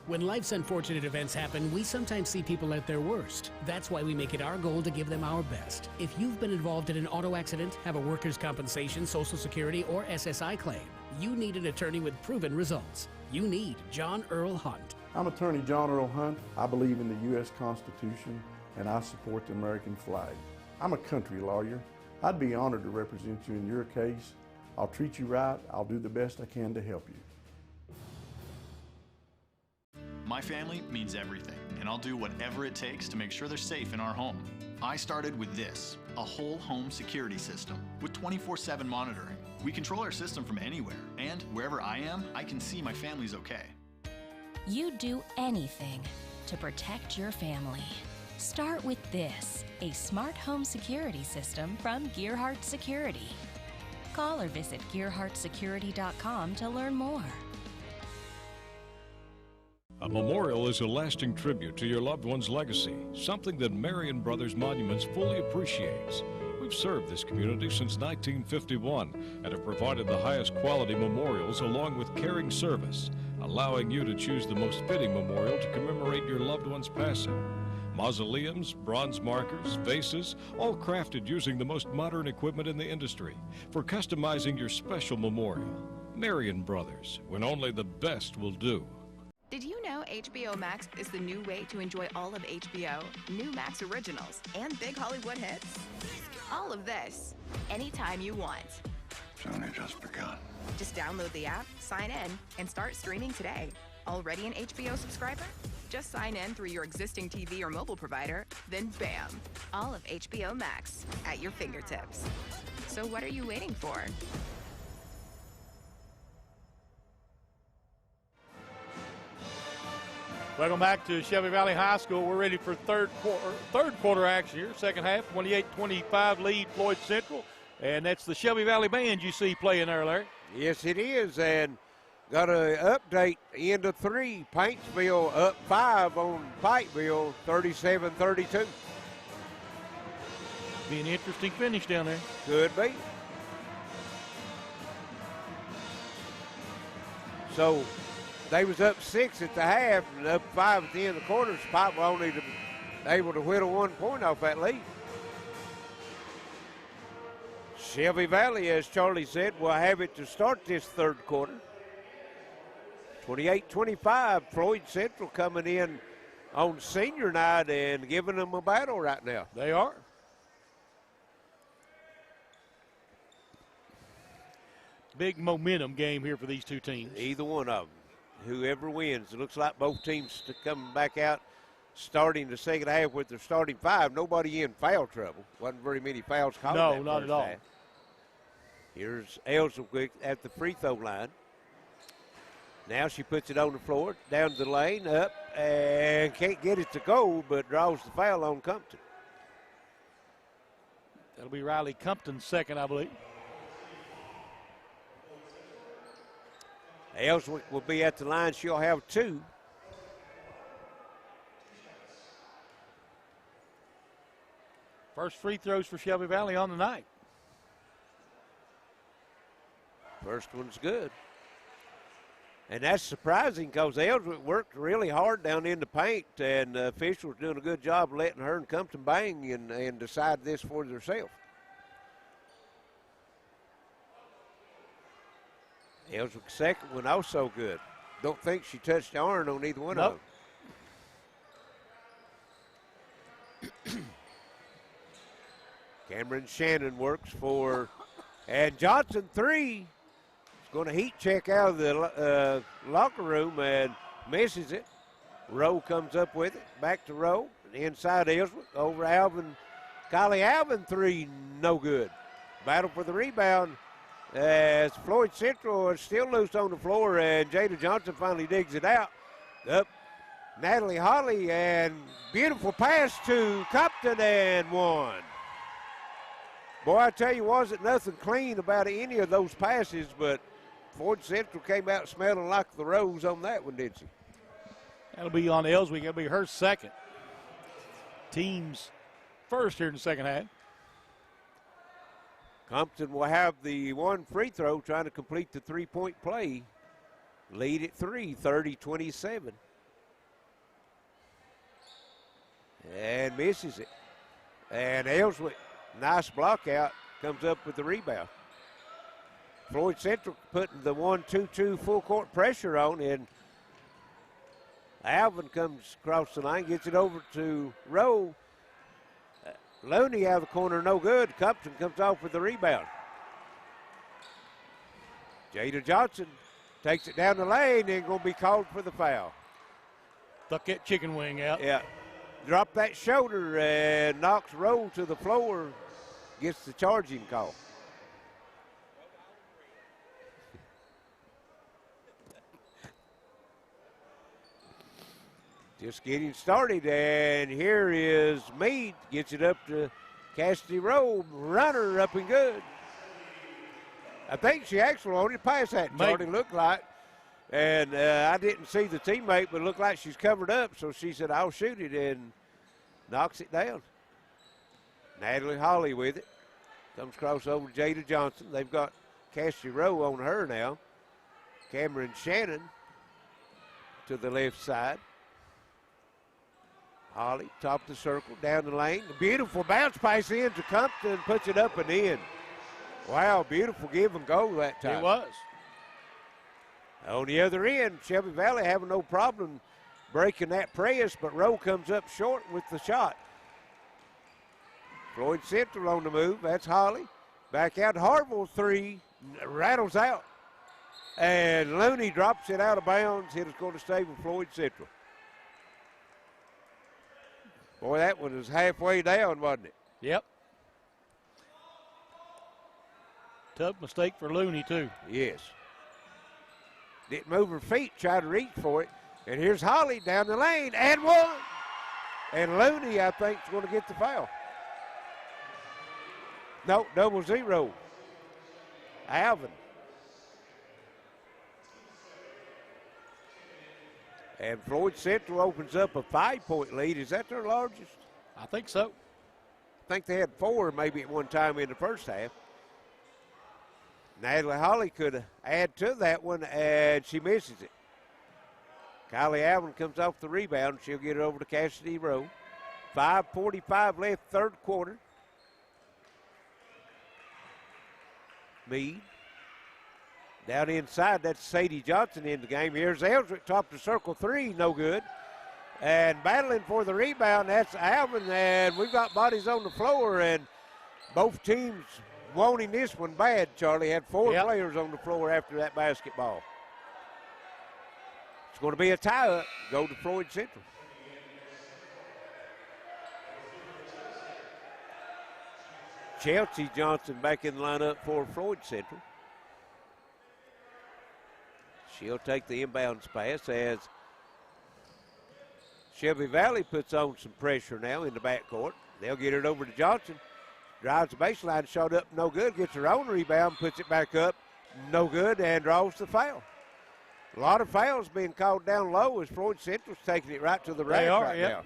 When life's unfortunate events happen, we sometimes see people at their worst. That's why we make it our goal to give them our best. If you've been involved in an auto accident, have a workers' compensation, Social Security, or SSI claim, you need an attorney with proven results. You need John Earl Hunt. I'm attorney John Earl Hunt. I believe in the U.S. Constitution, and I support the American flag. I'm a country lawyer. I'd be honored to represent you in your case. I'll treat you right. I'll do the best I can to help you. My family means everything, and I'll do whatever it takes to make sure they're safe in our home. I started with this, a whole home security system with 24/7 monitoring. We control our system from anywhere, and wherever I am, I can see my family's okay. You'd do anything to protect your family. Start with this, a smart home security system from Gearhart Security. Call or visit gearhartsecurity.com to learn more. A memorial is a lasting tribute to your loved one's legacy, something that Marion Brothers Monuments fully appreciates. We've served this community since 1951 and have provided the highest quality memorials along with caring service, allowing you to choose the most fitting memorial to commemorate your loved one's passing. Mausoleums, bronze markers, vases, all crafted using the most modern equipment in the industry for customizing your special memorial. Marion Brothers, when only the best will do. Did you know HBO Max is the new way to enjoy all of HBO, new Max originals, and big Hollywood hits? All of this, anytime you want. It's only just begun. Just download the app, sign in, and start streaming today. Already an HBO subscriber? Just sign in through your existing TV or mobile provider, then bam! All of HBO Max at your fingertips. So what are you waiting for? Welcome back to Shelby Valley High School. We're ready for third quarter action here. Second half, 28-25 lead Floyd Central. And that's the Shelby Valley Band you see playing there, Larry. Yes, it is. And got an update, end of 3. Paintsville up 5 on Pikeville, 37-32. Be an interesting finish down there. Could be. So they was up 6 at the half and up 5 at the end of the quarters. Pikeville only able to whittle 1 point off that lead. Shelby Valley, as Charlie said, will have it to start this third quarter. 28-25, Floyd Central coming in on senior night and giving them a battle right now. They are. Big momentum game here for these two teams. Either one of them. Whoever wins. It looks like both teams coming back out starting the second half with their starting 5. Nobody in foul trouble. Wasn't very many fouls called. No, not at all. Half. Here's Ellswick at the free throw line. Now she puts it on the floor, down the lane, up, and can't get it to go, but draws the foul on Compton. That'll be Riley Compton's second, I believe. Ellswick will be at the line. She'll have 2. First free throws for Shelby Valley on the night. First one's good. And that's surprising because Ellswick worked really hard down in the paint, and the officials doing a good job letting her and Compton bang and decide this for themselves. Ellswick's second one also good. Don't think she touched the iron on either one of them. Cameron Shannon works for, and Johnson 3. Going to heat check out of the locker room and misses it. Rowe comes up with it. Back to Rowe. Inside Ellswick. Over Alvin. Kylie Alvin 3. No good. Battle for the rebound as Floyd Central is still loose on the floor, and Jada Johnson finally digs it out. Up Natalie Holly, and beautiful pass to Compton, and 1. Boy, I tell you, wasn't nothing clean about any of those passes, but Floyd Central came out smelling like the rose on that one, didn't she? That'll be on Ellswick. That'll be her second. Team's first here in the second half. Compton will have the 1 free throw trying to complete the 3-point play. Lead at 3, 30-27. And misses it. And Ellswick, nice block out, comes up with the rebound. Floyd Central putting the 1-2-2 full court pressure on, and Alvin comes across the line, gets it over to Rowe. Looney out of the corner, no good. Compton comes off with the rebound. Jada Johnson takes it down the lane and going to be called for the foul. Tuck that chicken wing out. Yeah. Drop that shoulder and knocks Rowe to the floor. Gets the charging call. Just getting started, and here is Meade. Gets it up to Cassidy Rowe. Runner up and good. I think she actually wanted to pass that, Charlie, looked like. And I didn't see the teammate, but it looked like she's covered up, so she said, I'll shoot it, and knocks it down. Natalie Holly with it. Comes across over to Jada Johnson. They've got Cassidy Rowe on her now. Cameron Shannon to the left side. Holly, top of the circle, down the lane. A beautiful bounce pass in to Compton, puts it up and in. Wow, beautiful give and go that time. It was. On the other end, Shelby Valley having no problem breaking that press, but Rowe comes up short with the shot. Floyd Central on the move. That's Holly. Back out. Harville three. Rattles out. And Looney drops it out of bounds. It is going to stay with Floyd Central. Boy, that one was halfway down, wasn't it? Yep. Tough mistake for Looney, too. Yes. Didn't move her feet, tried to reach for it. And here's Holly down the lane, and one. And Looney, I think, is going to get the foul. No, 0-0. Alvin. And Floyd Central opens up a 5-point lead. Is that their largest? I think so. I think they had 4 maybe at one time in the first half. Natalie Holly could add to that one, and she misses it. Kylie Alvin comes off the rebound. She'll get it over to Cassidy Rowe. 5:45 left, third quarter. Meade. Down inside, that's Sadie Johnson in the game. Here's Ellswick, top to circle three, no good. And battling for the rebound, that's Alvin, and we've got bodies on the floor, and both teams wanting this one bad, Charlie. Had 4 players on the floor after that basketball. It's going to be a tie-up. Go to Floyd Central. Chelsea Johnson back in the lineup for Floyd Central. She'll take the inbounds pass as Shelby Valley puts on some pressure now in the backcourt. They'll get it over to Johnson. Drives the baseline, shot up, no good. Gets her own rebound, puts it back up, no good, and draws the foul. A lot of fouls being called down low as Floyd Central's taking it right to the rack right now.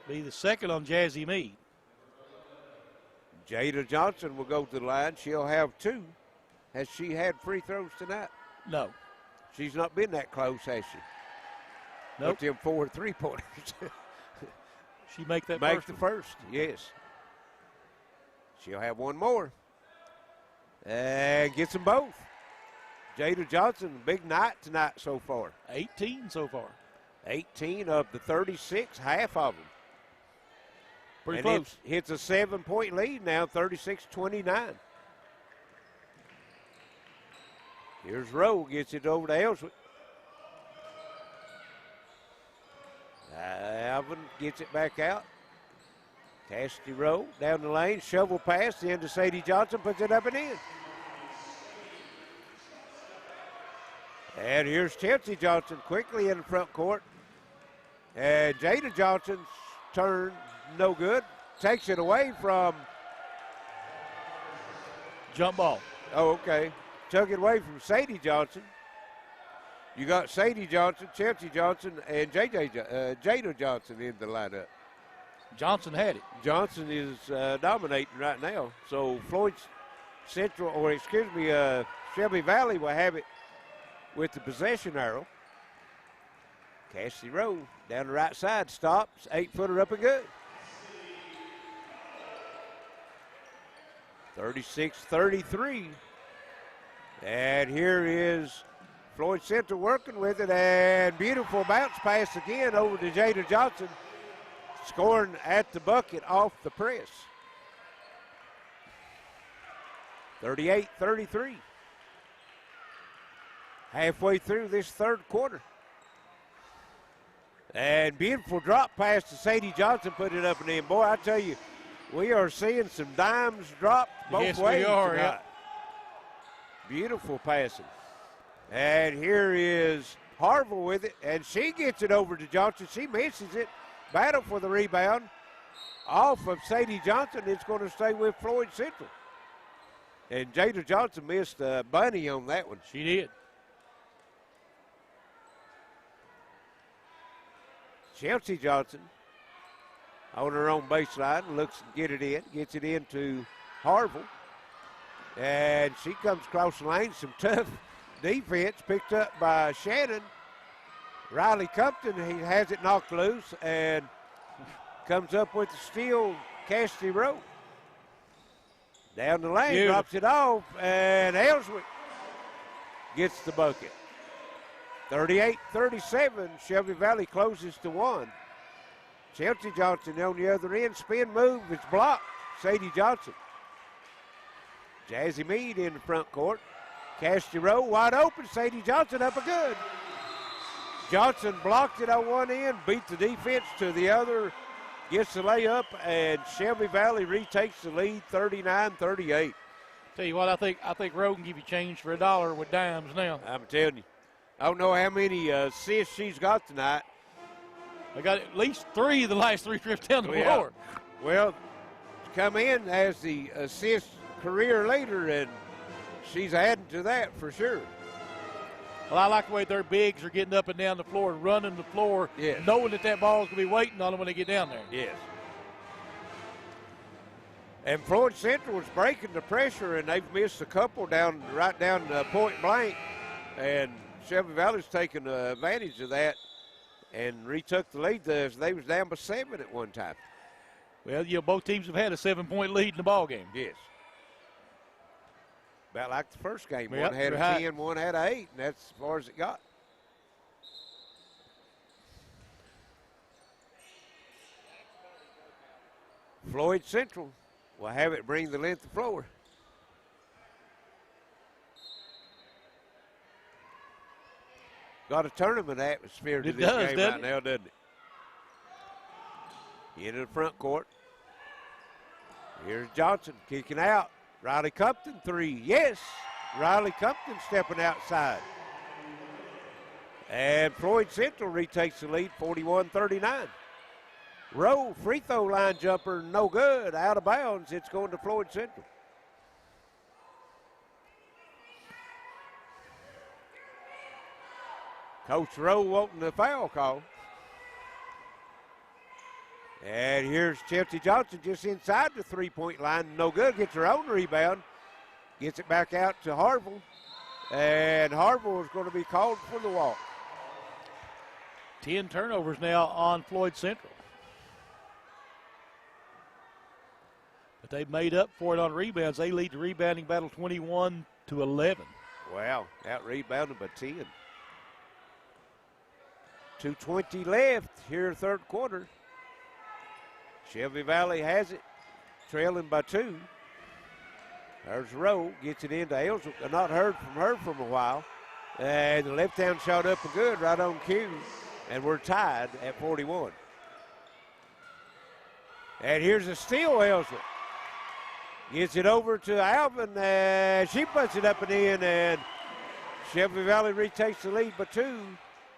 Be the second on Jazzy Meade. Jada Johnson will go to the line. She'll have 2. Has she had free throws tonight? No. She's not been that close, has she? Nope. With them 4 3-pointers. She make that the first, yes. She'll have 1 more. And gets them both. Jada Johnson, big night tonight so far. 18 so far. 18 of the 36, half of them. Pretty and close. Hits a 7-point lead now, 36-29. Here's Rowe, gets it over to Ellswick. Alvin gets it back out. Cassidy Rowe down the lane, shovel pass into Sadie Johnson, puts it up and in. And here's Chelsea Johnson quickly in the front court. And Jada Johnson's turn, no good. Takes it away from. Jump ball. Oh, okay. Took it away from Sadie Johnson. You got Sadie Johnson, Chelsea Johnson, and Jada Johnson in the lineup. Johnson had it. Johnson is dominating right now. So Floyd Central, Shelby Valley will have it with the possession arrow. Cassidy Rowe down the right side, stops, 8-footer up and good. 36-33. And here is Floyd Central working with it, and beautiful bounce pass again over to Jada Johnson, scoring at the bucket off the press. 38-33. Halfway through this third quarter. And beautiful drop pass to Sadie Johnson, put it up and in. Boy, I tell you, we are seeing some dimes drop both ways tonight. Yep. Beautiful passing. And here is Harville with it, and she gets it over to Johnson. She misses it. Battle for the rebound. Off of Sadie Johnson. It's going to stay with Floyd Central. And Jada Johnson missed a bunny on that one. She did. Chelsea Johnson on her own baseline, looks to get it in, gets it into Harville. And she comes across the lane, some tough defense picked up by Shannon. Riley Compton, he has it knocked loose and comes up with the steal, Cassidy Rowe. Down the lane, drops it off, and Ellswick gets the bucket. 38-37, Shelby Valley closes to 1. Chelsea Johnson on the other end, spin move, it's blocked. Sadie Johnson. Jazzy Mead in the front court. Cassidy Rowe wide open, Sadie Johnson up a good. Johnson blocked it on one end, beat the defense to the other, gets the layup, and Shelby Valley retakes the lead 39-38. Tell you what, I think Rowe can give you change for $1 with dimes now. I'm telling you. I don't know how many assists she's got tonight. I got at least 3 the last 3 trips down the floor. Well, come in as the assist career leader, and she's adding to that for sure. Well, I like the way their bigs are getting up and down the floor and running the floor, knowing that ball's going to be waiting on them when they get down there. Yes. And Floyd Central was breaking the pressure, and they've missed a couple right down point blank. And Shelby Valley's taken advantage of that and retook the lead. They was down by 7 at one time. Well, both teams have had a 7-point lead in the ball game. Yes. About like the first game. Yep, one had a 10, one had a 8, and that's as far as it got. Floyd Central will have it bring the length of floor. Got a tournament atmosphere to this game right now, doesn't it? Into the front court. Here's Johnson kicking out. Riley Compton, 3. Yes! Riley Compton stepping outside. And Floyd Central retakes the lead, 41-39. Rowe, free throw line jumper, no good. Out of bounds. It's going to Floyd Central. Coach Rowe wanting the foul call. And here's Chelsea Johnson just inside the three-point line. No good. Gets her own rebound. Gets it back out to Harville. And Harville is going to be called for the walk. 10 turnovers now on Floyd Central. But they've made up for it on rebounds. They lead the rebounding battle 21-11. Wow, out-rebounded by 10. 2:20 left here third quarter. Shelby Valley has it, trailing by 2. There's Rowe, gets it into Ellswick. Not heard from her from a while. And the left-hand shot up and good, right on cue. And we're tied at 41. And here's a steal, Ellswick. Gets it over to Alvin, and she puts it up and in, and Shelby Valley retakes the lead by 2,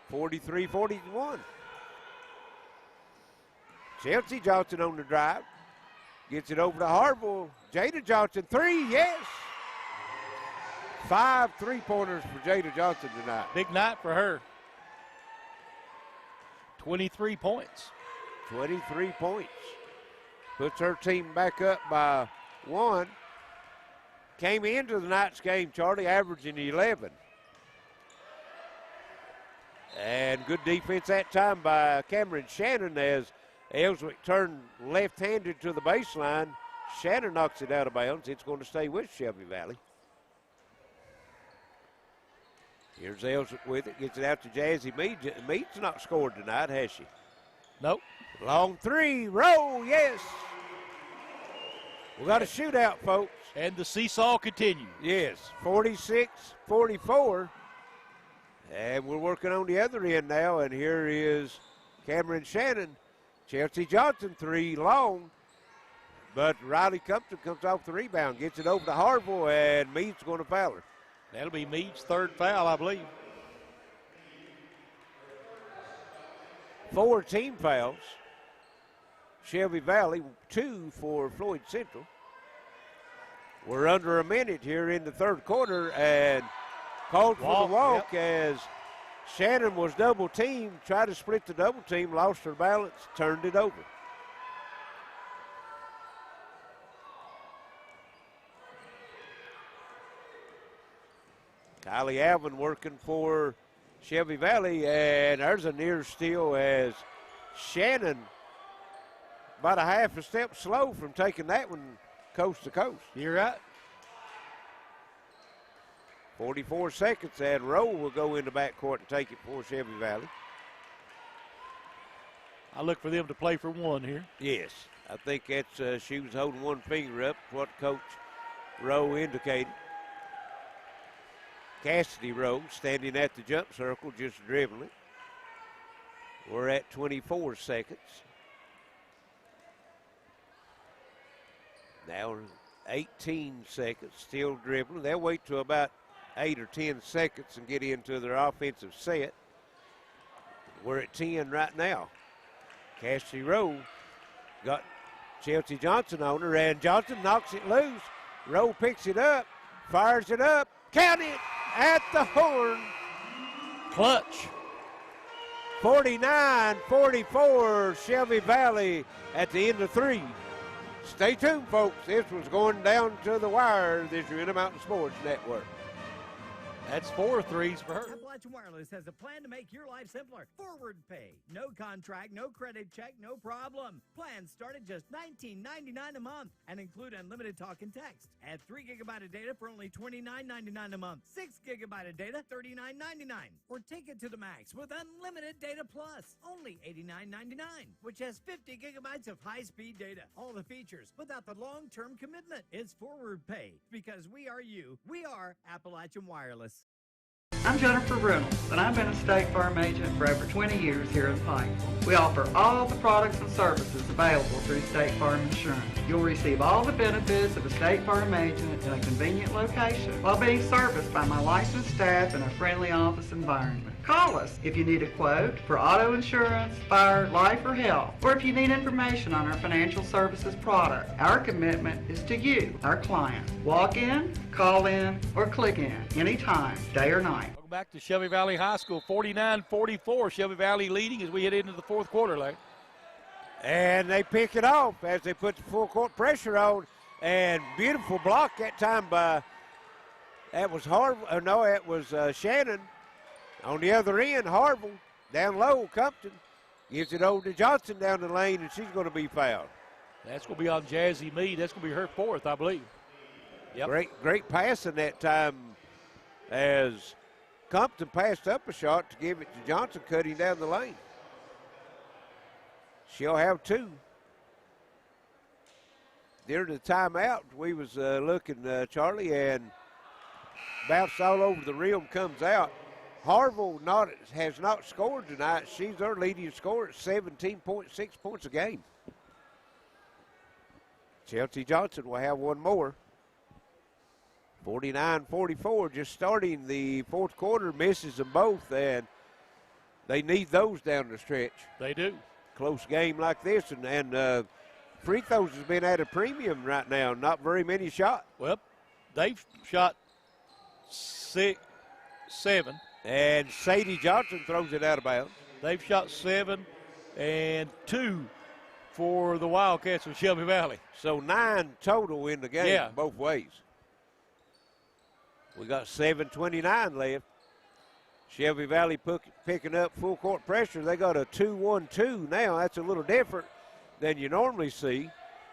43-41. Chelsea Johnson on the drive. Gets it over to Harville. Jada Johnson, 3, yes. 5 3-pointers for Jada Johnson tonight. Big night for her. 23 points. 23 points. Puts her team back up by 1. Came into the night's game, Charlie, averaging 11. And good defense that time by Cameron Shannon as Ellswick turned left-handed to the baseline. Shannon knocks it out of bounds. It's going to stay with Shelby Valley. Here's Ellswick with it. Gets it out to Jazzy Mead. Mead's not scored tonight, has she? Nope. Long 3. Roll, yes. We got a shootout, folks. And the seesaw continues. Yes, 46-44. And we're working on the other end now, and here is Cameron Shannon. Chelsea Johnson, 3 long. But Riley Compton comes off the rebound, gets it over to Harville, and Mead's going to foul her. That'll be Mead's third foul, I believe. 4 team fouls. Shelby Valley, 2 for Floyd Central. We're under a minute here in the third quarter, and called for the walk as Shannon was double teamed, tried to split the double team, lost her balance, turned it over. Kylie Alvin working for Shelby Valley, and there's a near steal as Shannon about a half a step slow from taking that one coast to coast. You're right. 44 seconds, and Rowe will go into backcourt and take it for Shelby Valley. I look for them to play for one here. Yes, I think that's she was holding one finger up, what Coach Rowe indicated. Cassidy Rowe standing at the jump circle, just dribbling. We're at 24 seconds. Now 18 seconds, still dribbling. They'll wait till about 8 or 10 seconds and get into their offensive set. We're at 10 right now. Cassidy Rowe got Chelsea Johnson on her, and Johnson knocks it loose. Rowe picks it up, fires it up, count it at the horn. Clutch. 49-44, Shelby Valley at the end of 3. Stay tuned, folks. This was going down to the wire. This is your Intermountain Sports Network. That's 4 threes for her. Appalachian Wireless has a plan to make your life simpler. Forward pay. No contract, no credit check, no problem. Plans start at just $19.99 a month and include unlimited talk and text. Add 3 gigabyte of data for only $29.99 a month. 6 gigabyte of data, $39.99. Or take it to the max with unlimited data plus, only $89.99, which has 50 gigabytes of high-speed data. All the features without the long-term commitment. It's forward pay because we are you. We are Appalachian Wireless. I'm Jennifer Reynolds, and I've been a State Farm agent for over 20 years here in Pikeville. We offer all the products and services available through State Farm Insurance. You'll receive all the benefits of a State Farm agent in a convenient location while being serviced by my licensed staff in a friendly office environment. Call us if you need a quote for auto insurance, fire, life, or health, or if you need information on our financial services product. Our commitment is to you, our client. Walk in, call in, or click in anytime, day or night. Welcome back to Shelby Valley High School, 49-44. Shelby Valley leading as we head into the fourth quarter, Larry. And they pick it off as they put the full court pressure on. And beautiful block that time by, that was Harville, no, it was Shannon. On the other end, Harville, down low, Compton, gives it over to Johnson down the lane, and she's going to be fouled. That's going to be on Jazzy Mead. That's going to be her 4th, I believe. Yep. Great passing that time as Compton passed up a shot to give it to Johnson, cutting down the lane. She'll have 2. During the timeout, we was looking, Charlie, and bounced all over the rim, comes out. Harville has not scored tonight. She's their leading scorer at 17.6 points a game. Chelsea Johnson will have one more. 49-44, just starting the fourth quarter, misses them both, and they need those down the stretch. They do. Close game like this, and free throws has been at a premium right now. Not very many shots. Well, they've shot 7. And Sadie Johnson throws it out of bounds. They've shot 7 and 2 for the Wildcats of Shelby Valley. So 9 total in the game both ways. We got 7:29 left. Shelby Valley picking up full court pressure. They got a 2-1-2 now. That's a little different than you normally see.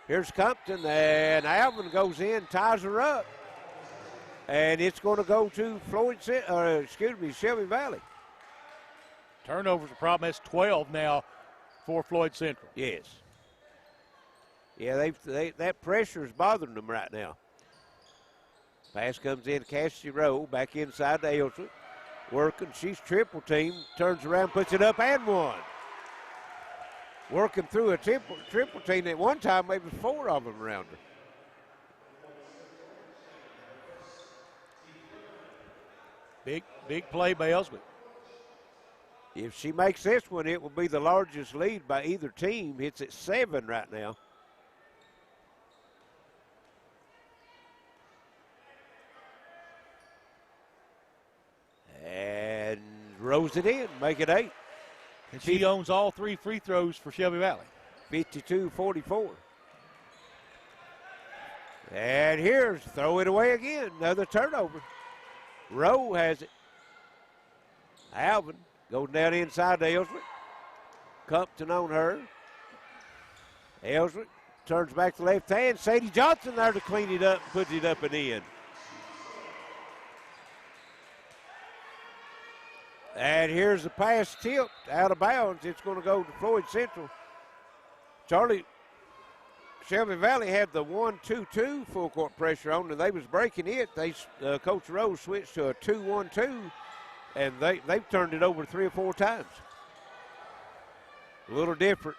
Here's Compton, and Alvin goes in, ties her up. And it's going to go to Shelby Valley. Turnovers a problem. That's 12 now for Floyd Central. Yes. Yeah, that pressure is bothering them right now. Pass comes in, Cassidy Rowe back inside to Ailsa. Working, she's triple team, turns around, puts it up and one. Working through a triple team. At one time, maybe 4 of them around her. Big play by Ellsworth. If she makes this one, it will be the largest lead by either team. It's at 7 right now. And rows it in, make it 8. And she owns all 3 free throws for Shelby Valley. 52-44. And here's throw it away again, another turnover. Rowe has it. Alvin goes down inside to Ellsworth. Compton on her. Ellsworth turns back to left hand. Sadie Johnson there to clean it up and puts it up and in. And here's the pass tipped out of bounds. It's going to go to Floyd Central. Shelby Valley had the 1-2-2 full court pressure on, and they was breaking it. Coach Rose switched to a 2-1-2, and they've turned it over 3 or 4 times. A little different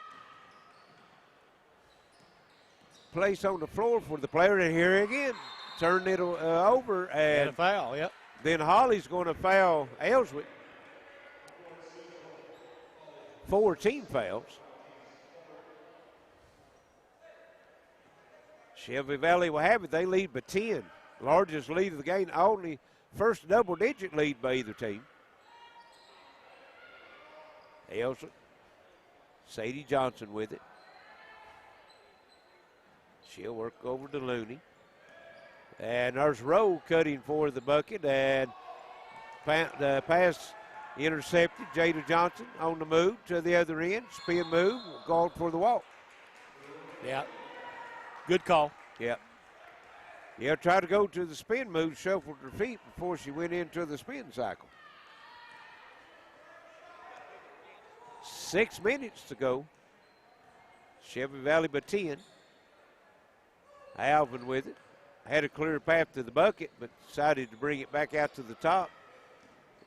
place on the floor for the player, and here again, turned it over. And a foul, yep. Then Holly's going to foul Ellsworth. 4 team fouls. Shelby Valley will have it. They lead by 10. Largest lead of the game. Only first double-digit lead by either team. Ellsworth. Sadie Johnson with it. She'll work over to Looney. And there's Rowe cutting for the bucket. And the pass intercepted. Jada Johnson on the move to the other end. Spin move. Called for the walk. Yeah. Good call. Yep. Yeah, tried to go to the spin move, shuffled her feet before she went into the spin cycle. 6 minutes to go. Shelby Valley by 10. Alvin with it. Had a clear path to the bucket, but decided to bring it back out to the top.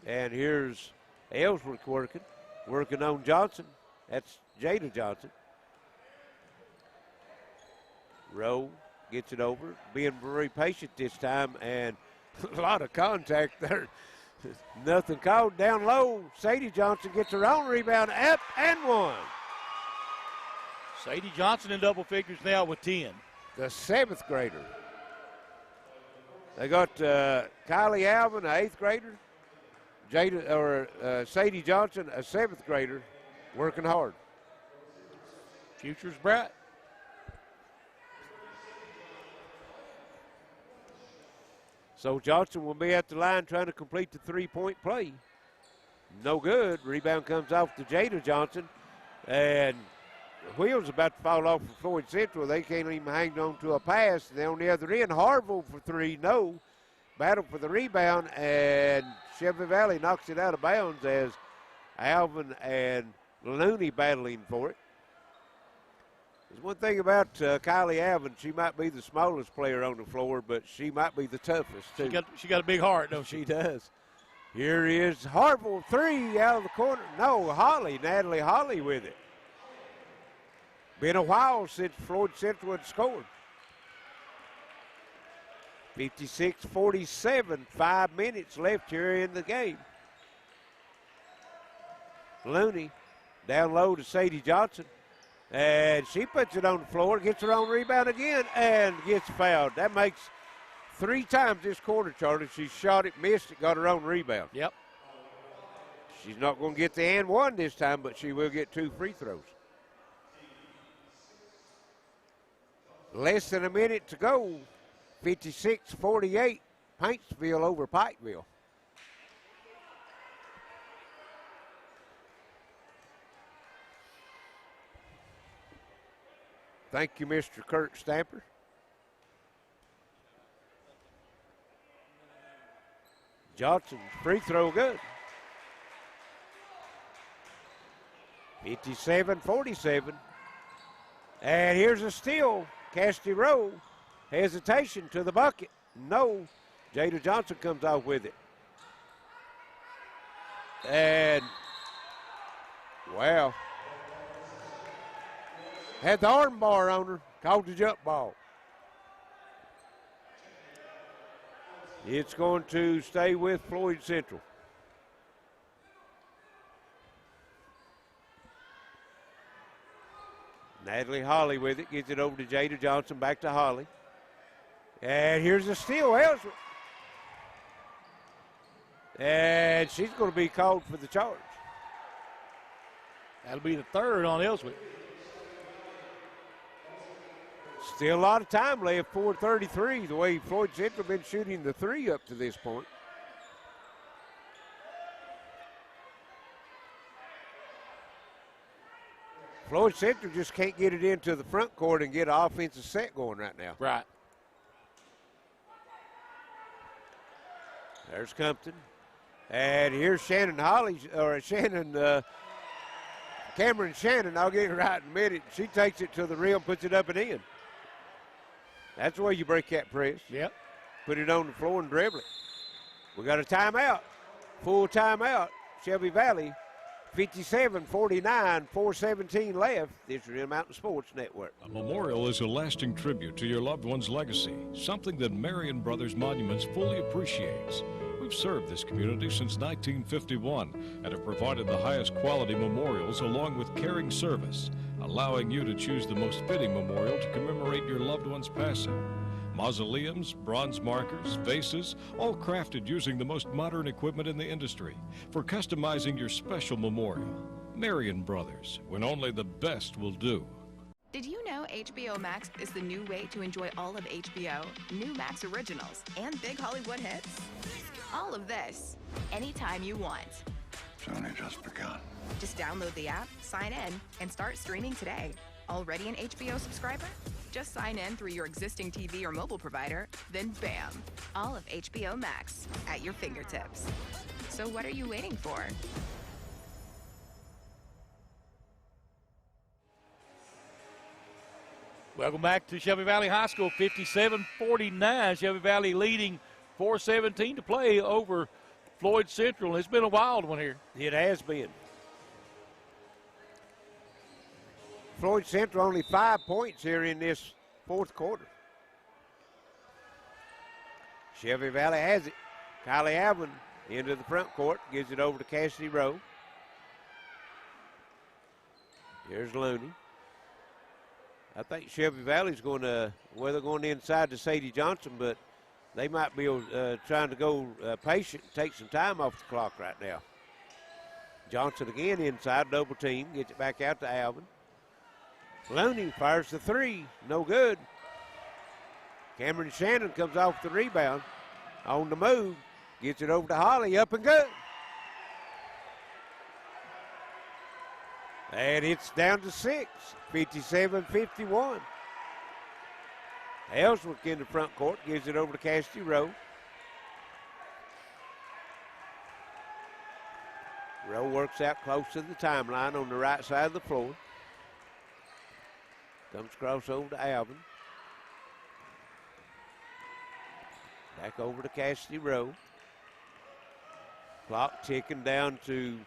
And here's Ellsworth working on Johnson. That's Jada Johnson. Rowe gets it over, being very patient this time, and a lot of contact there. Nothing called. Down low, Sadie Johnson gets her own rebound, up and one. Sadie Johnson in double figures now with 10. The 7th grader. They got Kylie Alvin, an 8th grader. Sadie Johnson, a 7th grader, working hard. Future's bright. So Johnson will be at the line trying to complete the 3-point play. No good. Rebound comes off to Jada Johnson. And the wheels about to fall off for Floyd Central. They can't even hang on to a pass. And then on the other end, Harville for 3. No. Battle for the rebound. And Shelby Valley knocks it out of bounds as Alvin and Looney battling for it. There's one thing about Kylie Alvin. She might be the smallest player on the floor, but she might be the toughest, too. She got a big heart, don't she? She does. Here is Harville, 3 out of the corner. No, Natalie Holly with it. Been a while since Floyd Central had scored. 56-47, 5 minutes left here in the game. Looney down low to Sadie Johnson. And she puts it on the floor, gets her own rebound again, and gets fouled. That makes 3 times this quarter, Charlie. She shot it, missed it, got her own rebound. Yep. She's not going to get the and one this time, but she will get 2 free throws. Less than a minute to go. 56-48, Paintsville over Pikeville. Thank you, Mr. Kurt Stamper. Johnson's free throw good. 57-47. And here's a steal. Cassidy Rowe, hesitation to the bucket. No. Jada Johnson comes out with it. And, wow. Had the arm bar on her, called the jump ball. It's going to stay with Floyd Central. Natalie Holly with it, gets it over to Jada Johnson, back to Holly. And here's a steal, Ellsworth. And she's going to be called for the charge. That'll be the 3rd on Ellsworth. Still a lot of time left, 4:33, the way Floyd Central been shooting the 3 up to this point. Floyd Central just can't get it into the front court and get an offensive set going right now. Right. There's Compton. And here's Cameron Shannon, I'll get it right in a minute. She takes it to the rim, puts it up and in. That's the way you break that press. Yep. Put it on the floor and dribble it. We got a timeout, full timeout. Shelby Valley, 57-49, 4:17 left. This is Mountain Sports Network. A memorial is a lasting tribute to your loved one's legacy, something that Marion Brothers Monuments fully appreciates. We've served this community since 1951 and have provided the highest quality memorials along with caring service, allowing you to choose the most fitting memorial to commemorate your loved one's passing. Mausoleums, bronze markers, vases, all crafted using the most modern equipment in the industry for customizing your special memorial. Marion Brothers, when only the best will do. Did you know HBO Max is the new way to enjoy all of HBO, new Max originals, and big Hollywood hits? All of this, anytime you want. It's only just begun. Just download the app, sign in, and start streaming today. Already an HBO subscriber? Just sign in through your existing TV or mobile provider, then bam! All of HBO Max at your fingertips. So what are you waiting for? Welcome back to Shelby Valley High School, 57-49. Shelby Valley leading 4:17 to play over Floyd Central. It's been a wild one here. It has been. Floyd Central only 5 points here in this fourth quarter. Shelby Valley has it. Kylie Alvin into the front court, gives it over to Cassidy Rowe. Here's Looney. I think Shelby Valley's going to, well, they're going inside to Sadie Johnson, but they might be trying to go patient, take some time off the clock right now. Johnson again inside, double team, gets it back out to Alvin. Looney fires the three, no good. Cameron Shannon comes off the rebound, on the move, gets it over to Holly, up and good. And it's down to 6, 57-51. Ellsworth in the front court, gives it over to Cassidy Rowe. Rowe works out close to the timeline on the right side of the floor. Comes across over to Alvin. Back over to Cassidy Rowe. Clock ticking down to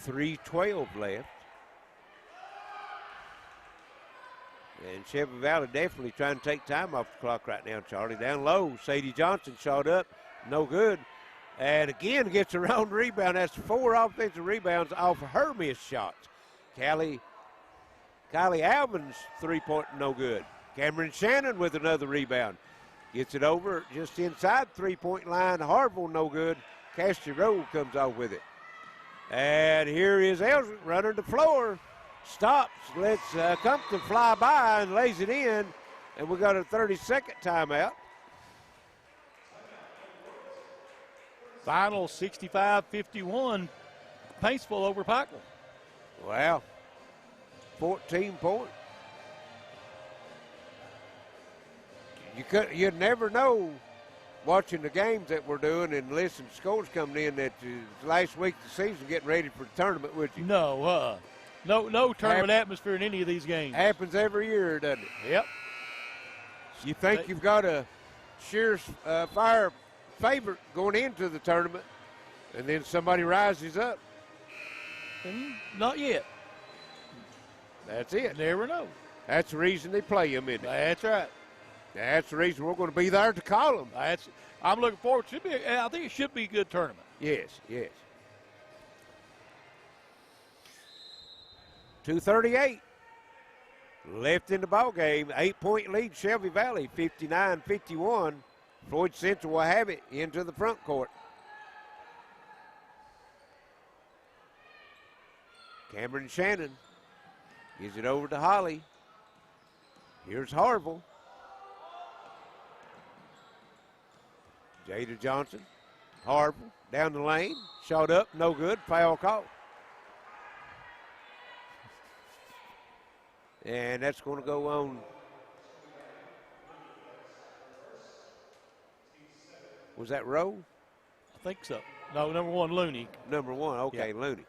3:12 left. And Shelby Valley definitely trying to take time off the clock right now, Charlie. Down low, Sadie Johnson shot up, no good. And again gets her own rebound. That's 4 offensive rebounds off of her missed shots. Kylie Alvin's three-point, no good. Cameron Shannon with another rebound. Gets it over just inside three-point line. Harville, no good. Cassidy Rowe comes off with it. And here is Ellsworth running the floor. Stops, lets Compton fly by and lays it in. And we got a 30-second timeout. Final 65-51. Paintsville over Pikeville. Wow. 14 points. You'd never know watching the games that we're doing and listening to scores coming in that last week of the season getting ready for the tournament, would you? No, no tournament atmosphere in any of these games. Happens every year, doesn't it? Yep. You think you've got a sure fire favorite going into the tournament, and then somebody rises up. Not yet. That's it. Never know. That's the reason they play them, isn't it? That's right. That's the reason we're going to be there to call them. I'm looking forward to it. I think it should be a good tournament. Yes, yes. 2:38 left in the ball game. 8-point lead, Shelby Valley, 59-51. Floyd Central will have it into the front court. Cameron Shannon gives it over to Holly. Here's Harville. Jada Johnson. Harville down the lane. Shot up, no good. Foul call. And that's going to go on. Was that Rowe? I think so. No, number 1, Looney. Number 1, okay, yeah. Looney.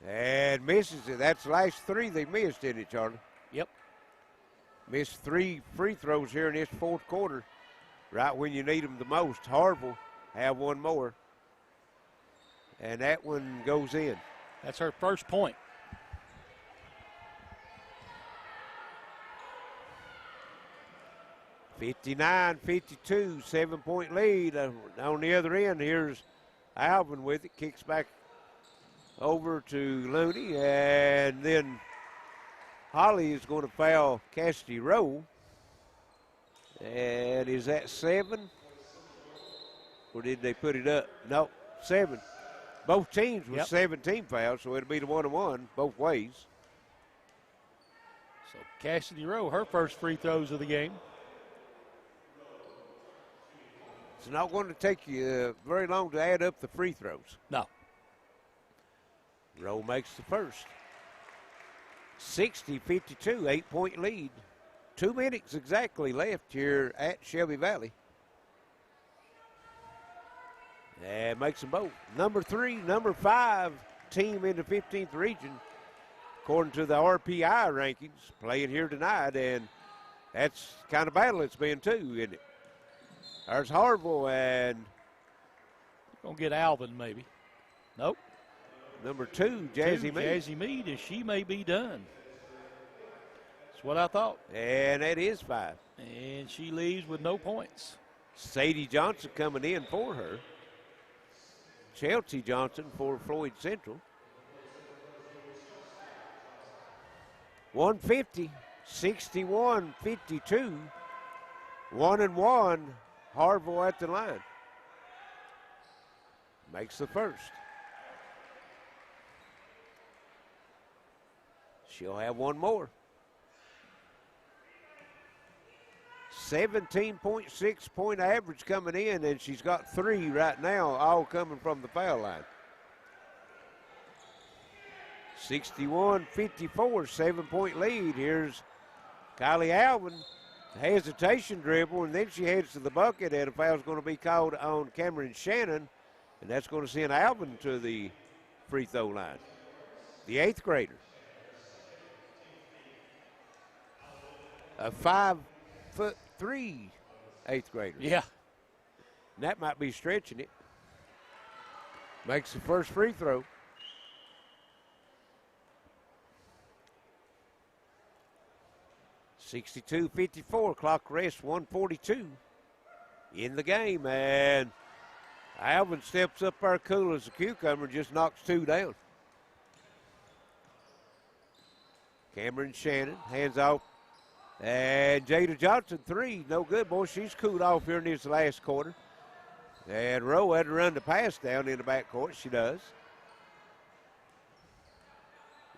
And misses it. That's the last 3 they missed, didn't it, Charlie? Yep. Missed 3 free throws here in this fourth quarter, right when you need them the most. Harville have one more, and that one goes in. That's her first point. (59-52), 7-point lead. On the other end, here's Alvin with it. Kicks back over to Looney, and then Holly is going to foul Cassidy Rowe. And is that 7? Or did they put it up? No, 7. Both teams with 17 fouls, so it'll be the 1-1 both ways. So Cassidy Rowe, her first free throws of the game. It's not going to take you very long to add up the free throws. No. Rowe makes the first. 60-52, 8-point lead. 2 minutes exactly left here at Shelby Valley. And makes them both. Number 3, number 5 team in the 15th region, according to the RPI rankings, playing here tonight. And that's the kind of battle it's been, too, isn't it? There's Harville and. Going to get Alvin, maybe. Nope. Number 2, Jazzy Mead. Jazzy Mead, and she may be done. That's what I thought. And that is 5. And she leaves with no points. Sadie Johnson coming in for her. Chelsea Johnson for Floyd Central. 150, 61-52. 1-1. Harville at the line. Makes the first. She'll have one more. 17.6 point average coming in, and she's got 3 right now, all coming from the foul line. 61-54, 7-point lead. Here's Kylie Alvin. Hesitation dribble, and then she heads to the bucket, and a foul's going to be called on Cameron Shannon, and that's going to send Alvin to the free throw line. The 8th grader. A 5'3" 8th grader. Yeah. And that might be stretching it. Makes the first free throw. (62-54), clock rest, 1:42 in the game, and Alvin steps up there cool as a cucumber, just knocks 2 down. Cameron Shannon hands off, and Jada Johnson 3, no good, boy. She's cooled off here in this last quarter. And Rowe had to run the pass down in the backcourt. She does.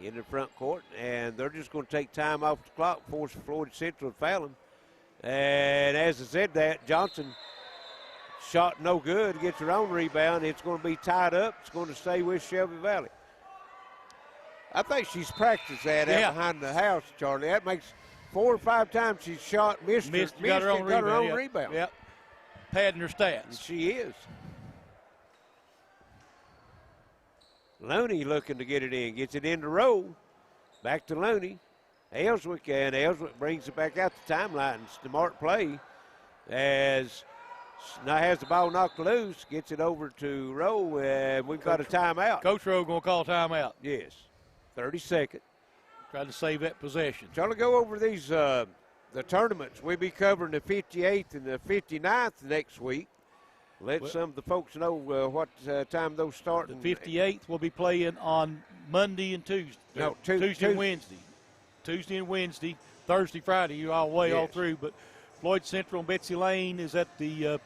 In the front court, and they're just going to take time off the clock, force Floyd Central to foul him. And as I said that, Johnson shot no good, gets her own rebound. It's going to be tied up. It's going to stay with Shelby Valley. I think she's practiced that out behind the house, Charlie. That makes 4 or 5 times she's shot, missed got her own rebound. Yep. Padding her stats. And she is. Looney looking to get it in. Gets it into Rowe. Back to Looney. Ellswick, and Ellswick brings it back out the timeline. Smart play as now has the ball knocked loose. Gets it over to Rowe, and we've got a timeout. Coach Rowe going to call timeout. Yes. 32nd. Trying to save that possession. Trying to go over these the tournaments. We'll be covering the 58th and the 59th next week. Let some of the folks know what time those start. The 58th will be playing on Monday and Tuesday. No, Tuesday and Wednesday. Tuesday and Wednesday. Thursday, Friday, you're all way all through. But Floyd Central and Betsy Lane is at the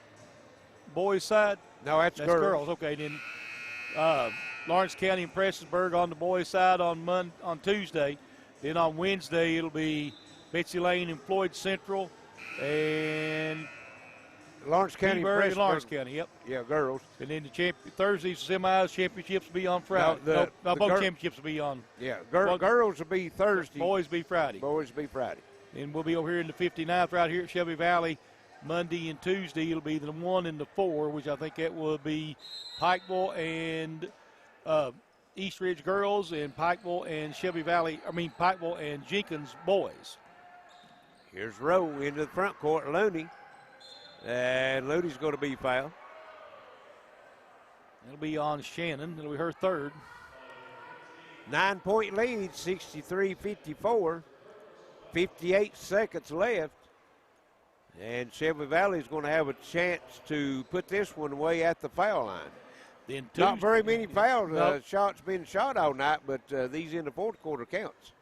boys' side. No, that's girls. Okay, then Lawrence County and Prestonsburg on the boys' side on Tuesday. Then on Wednesday, it'll be Betsy Lane and Floyd Central. And Lawrence County. Peterborough and Lawrence County, yep. Yeah, girls. And then the Thursday's semis, championships will be on Friday. No, both championships will be on. Yeah, girls will be Thursday. Boys will be Friday. Boys will be Friday. And we'll be over here in the 59th right here at Shelby Valley Monday and Tuesday. It'll be the 1 and the 4, which I think that will be Pikeville and East Ridge girls and Pikeville and Pikeville and Jenkins boys. Here's Rowe into the front court, Looney. And Looney's going to be fouled. It'll be on Shannon. It'll be her third. 9-point lead, 63-54. 58 seconds left. And Shelby Valley is going to have a chance to put this one away at the foul line. Then not very many foul shots being shot all night, but these in the fourth quarter counts.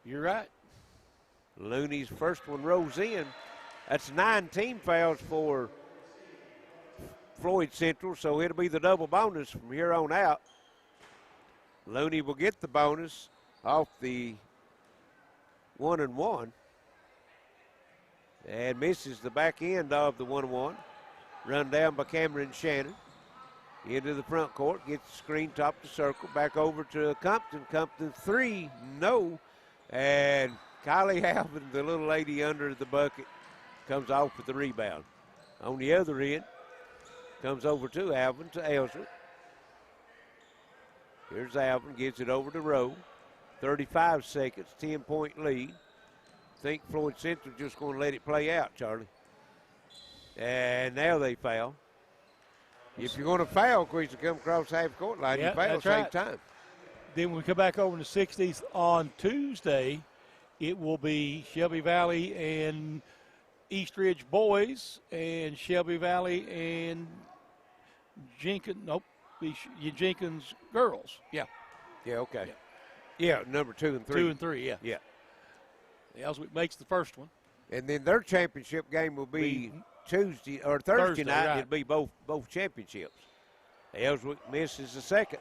You're right. Looney's first one rolls in. That's 9 team fouls for Floyd Central, so it'll be the double bonus from here on out. Looney will get the bonus off the 1-and-1 and misses the back end of the 1-and-1. Run down by Cameron Shannon. Into the front court, gets the screen top to circle, back over to Compton. Compton 3, no. And Kylie Alvin, the little lady under the bucket, comes off with the rebound. On the other end, comes over to Alvin, to Ellsworth. Here's Alvin, gets it over to Rowe. 35 seconds, 10-point lead. Think Floyd Central just going to let it play out, Charlie. And now they foul. If you're going to foul, of course, you come across half court line, you foul, save time. Then when we come back over in the 60s on Tuesday, it will be Shelby Valley and East Ridge boys and Shelby Valley and Jenkins girls. Yeah. Yeah, okay. Yeah, number 2 and 3. 2 and 3, yeah. Yeah. Ellswick makes the first one. And then their championship game will be Tuesday or Thursday night. Right. It'll be both championships. Ellswick misses the second.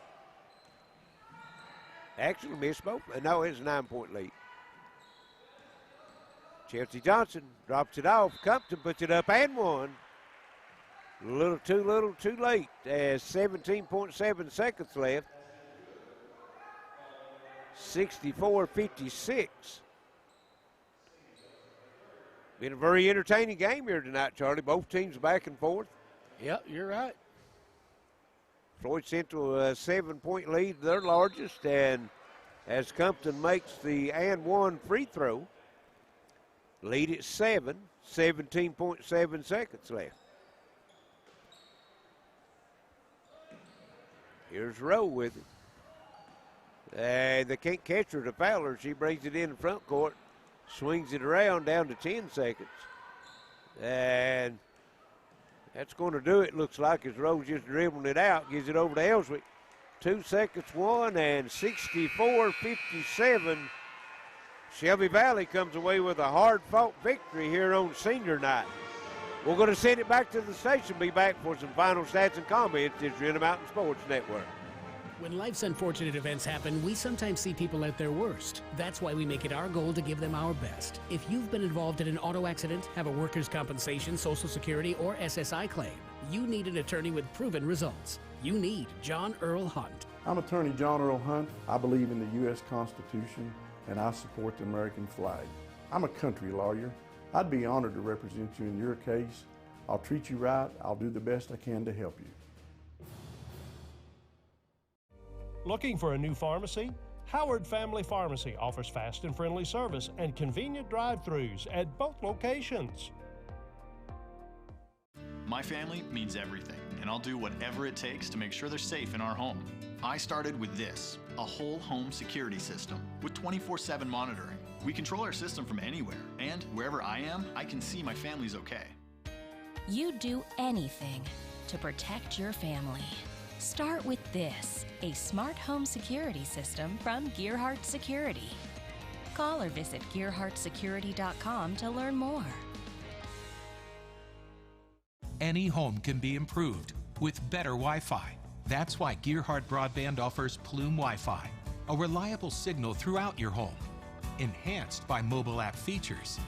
Actually missed both. No, it's a 9-point lead. Chelsea Johnson drops it off. Compton puts it up and one. Little too late. There's 17.7 seconds left. 64-56. Been a very entertaining game here tonight, Charlie. Both teams back and forth. Yeah, you're right. Floyd Central a 7-point lead, their largest, and as Compton makes the and one free throw, lead at 7, 17.7 seconds left. Here's Rowe with it. And they can't catch her to foul her. She brings it in the front court, swings it around down to 10 seconds. And that's going to do it, looks like, as Rowe just dribbling it out, gives it over to Ellswick. 2 seconds, one, and 64-57. Shelby Valley comes away with a hard-fought victory here on senior night. We're going to send it back to the station, be back for some final stats and comments. It's the Intermountain Sports Network. When life's unfortunate events happen, we sometimes see people at their worst. That's why we make it our goal to give them our best. If you've been involved in an auto accident, have a workers' compensation, Social Security, or SSI claim, you need an attorney with proven results. You need John Earl Hunt. I'm attorney John Earl Hunt. I believe in the U.S. Constitution, and I support the American flag. I'm a country lawyer. I'd be honored to represent you in your case. I'll treat you right. I'll do the best I can to help you. Looking for a new pharmacy? Howard Family Pharmacy offers fast and friendly service and convenient drive-thrus at both locations. My family means everything, and I'll do whatever it takes to make sure they're safe in our home. I started with this, a whole home security system with 24/7 monitoring. We control our system from anywhere, and wherever I am, I can see my family's okay. You'd do anything to protect your family. Start with this, a smart home security system from Gearhart Security. Call or visit gearhartsecurity.com to learn more. Any home can be improved with better Wi-Fi. That's why Gearhart Broadband offers Plume Wi-Fi, a reliable signal throughout your home, enhanced by mobile app features.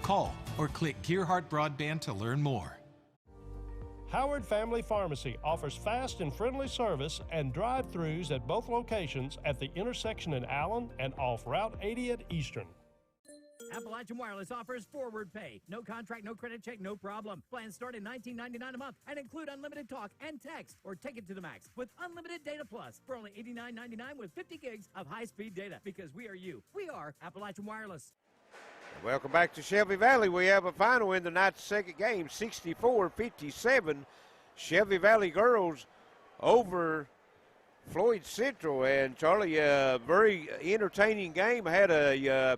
Call or click Gearhart Broadband to learn more. Howard Family Pharmacy offers fast and friendly service and drive-thrus at both locations at the intersection in Allen and off Route 80 at Eastern. Appalachian Wireless offers forward pay. No contract, no credit check, no problem. Plans start at $19.99 a month and include unlimited talk and text or take it to the max with unlimited data plus for only $89.99 with 50 gigs of high-speed data because we are you. We are Appalachian Wireless. Welcome back to Shelby Valley. We have a final in the night's second game, 64-57. Shelby Valley girls over Floyd Central. And, Charlie, a very entertaining game. Had a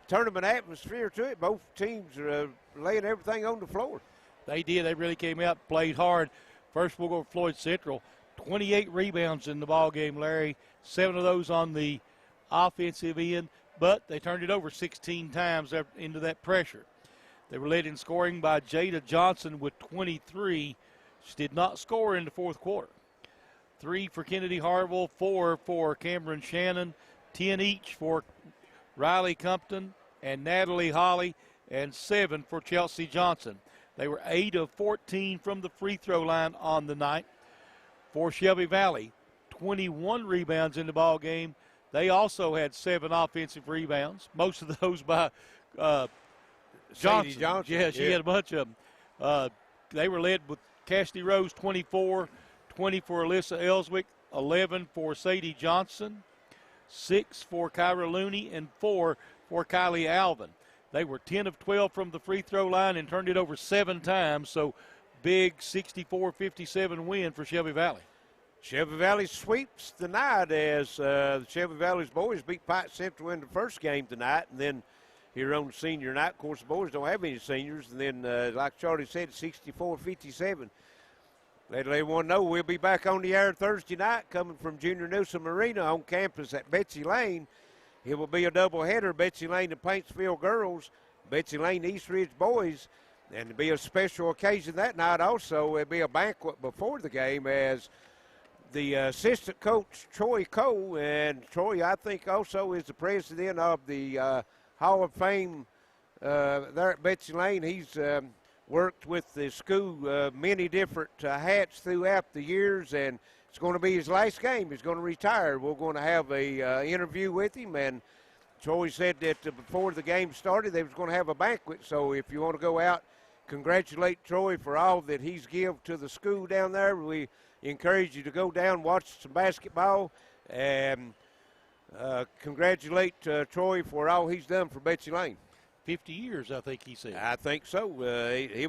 tournament atmosphere to it. Both teams are laying everything on the floor. They did. They really came out, played hard. First, we'll go with Floyd Central. 28 rebounds in the ball game, Larry. 7 of those on the offensive end, but they turned it over 16 times into that pressure. They were led in scoring by Jada Johnson with 23. She did not score in the fourth quarter. 3 for Kennedy Harville, 4 for Cameron Shannon, 10 each for Riley Compton and Natalie Holly, and 7 for Chelsea Johnson. They were 8 of 14 from the free throw line on the night. For Shelby Valley, 21 rebounds in the ball game. They also had 7 offensive rebounds, most of those by Johnson. Yeah, she had a bunch of them. They were led with Cassidy Rose, 24, 20 for Alyssa Ellswick, 11 for Sadie Johnson, 6 for Kyra Looney, and 4 for Kylie Alvin. They were 10 of 12 from the free throw line and turned it over 7 times, so big 64-57 win for Shelby Valley. Shelby Valley sweeps the night as the Shelby Valley's boys beat Pike Central in the first game tonight, and then here on senior night, of course, the boys don't have any seniors, and then, like Charlie said, 64-57. Let everyone know we'll be back on the air Thursday night coming from Junior Newsom Arena on campus at Betsy Lane. It will be a doubleheader, Betsy Lane and Paintsville girls, Betsy Lane East Ridge boys, and it'll be a special occasion that night also. It'll be a banquet before the game as the assistant coach, Troy Cole, and Troy, I think, also is the president of the Hall of Fame there at Betsy Lane. He's worked with the school many different hats throughout the years, and it's going to be his last game. He's going to retire. We're going to have a interview with him, and Troy said that before the game started, they was going to have a banquet. So if you want to go out, congratulate Troy for all that he's given to the school down there. We encourage you to go down, watch some basketball, and congratulate Troy for all he's done for Betsy Lane. 50 years, I think he said. I think so. He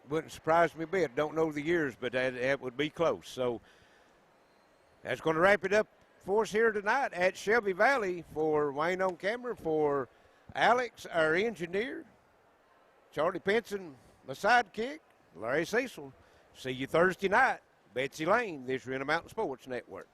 wouldn't surprise me a bit. Don't know the years, but that would be close. So that's going to wrap it up for us here tonight at Shelby Valley. For Wayne on camera, for Alex, our engineer, Charlie Pinson, my sidekick, Larry Cecil. See you Thursday night, Betsy Lane, this Intermountain Sports Network.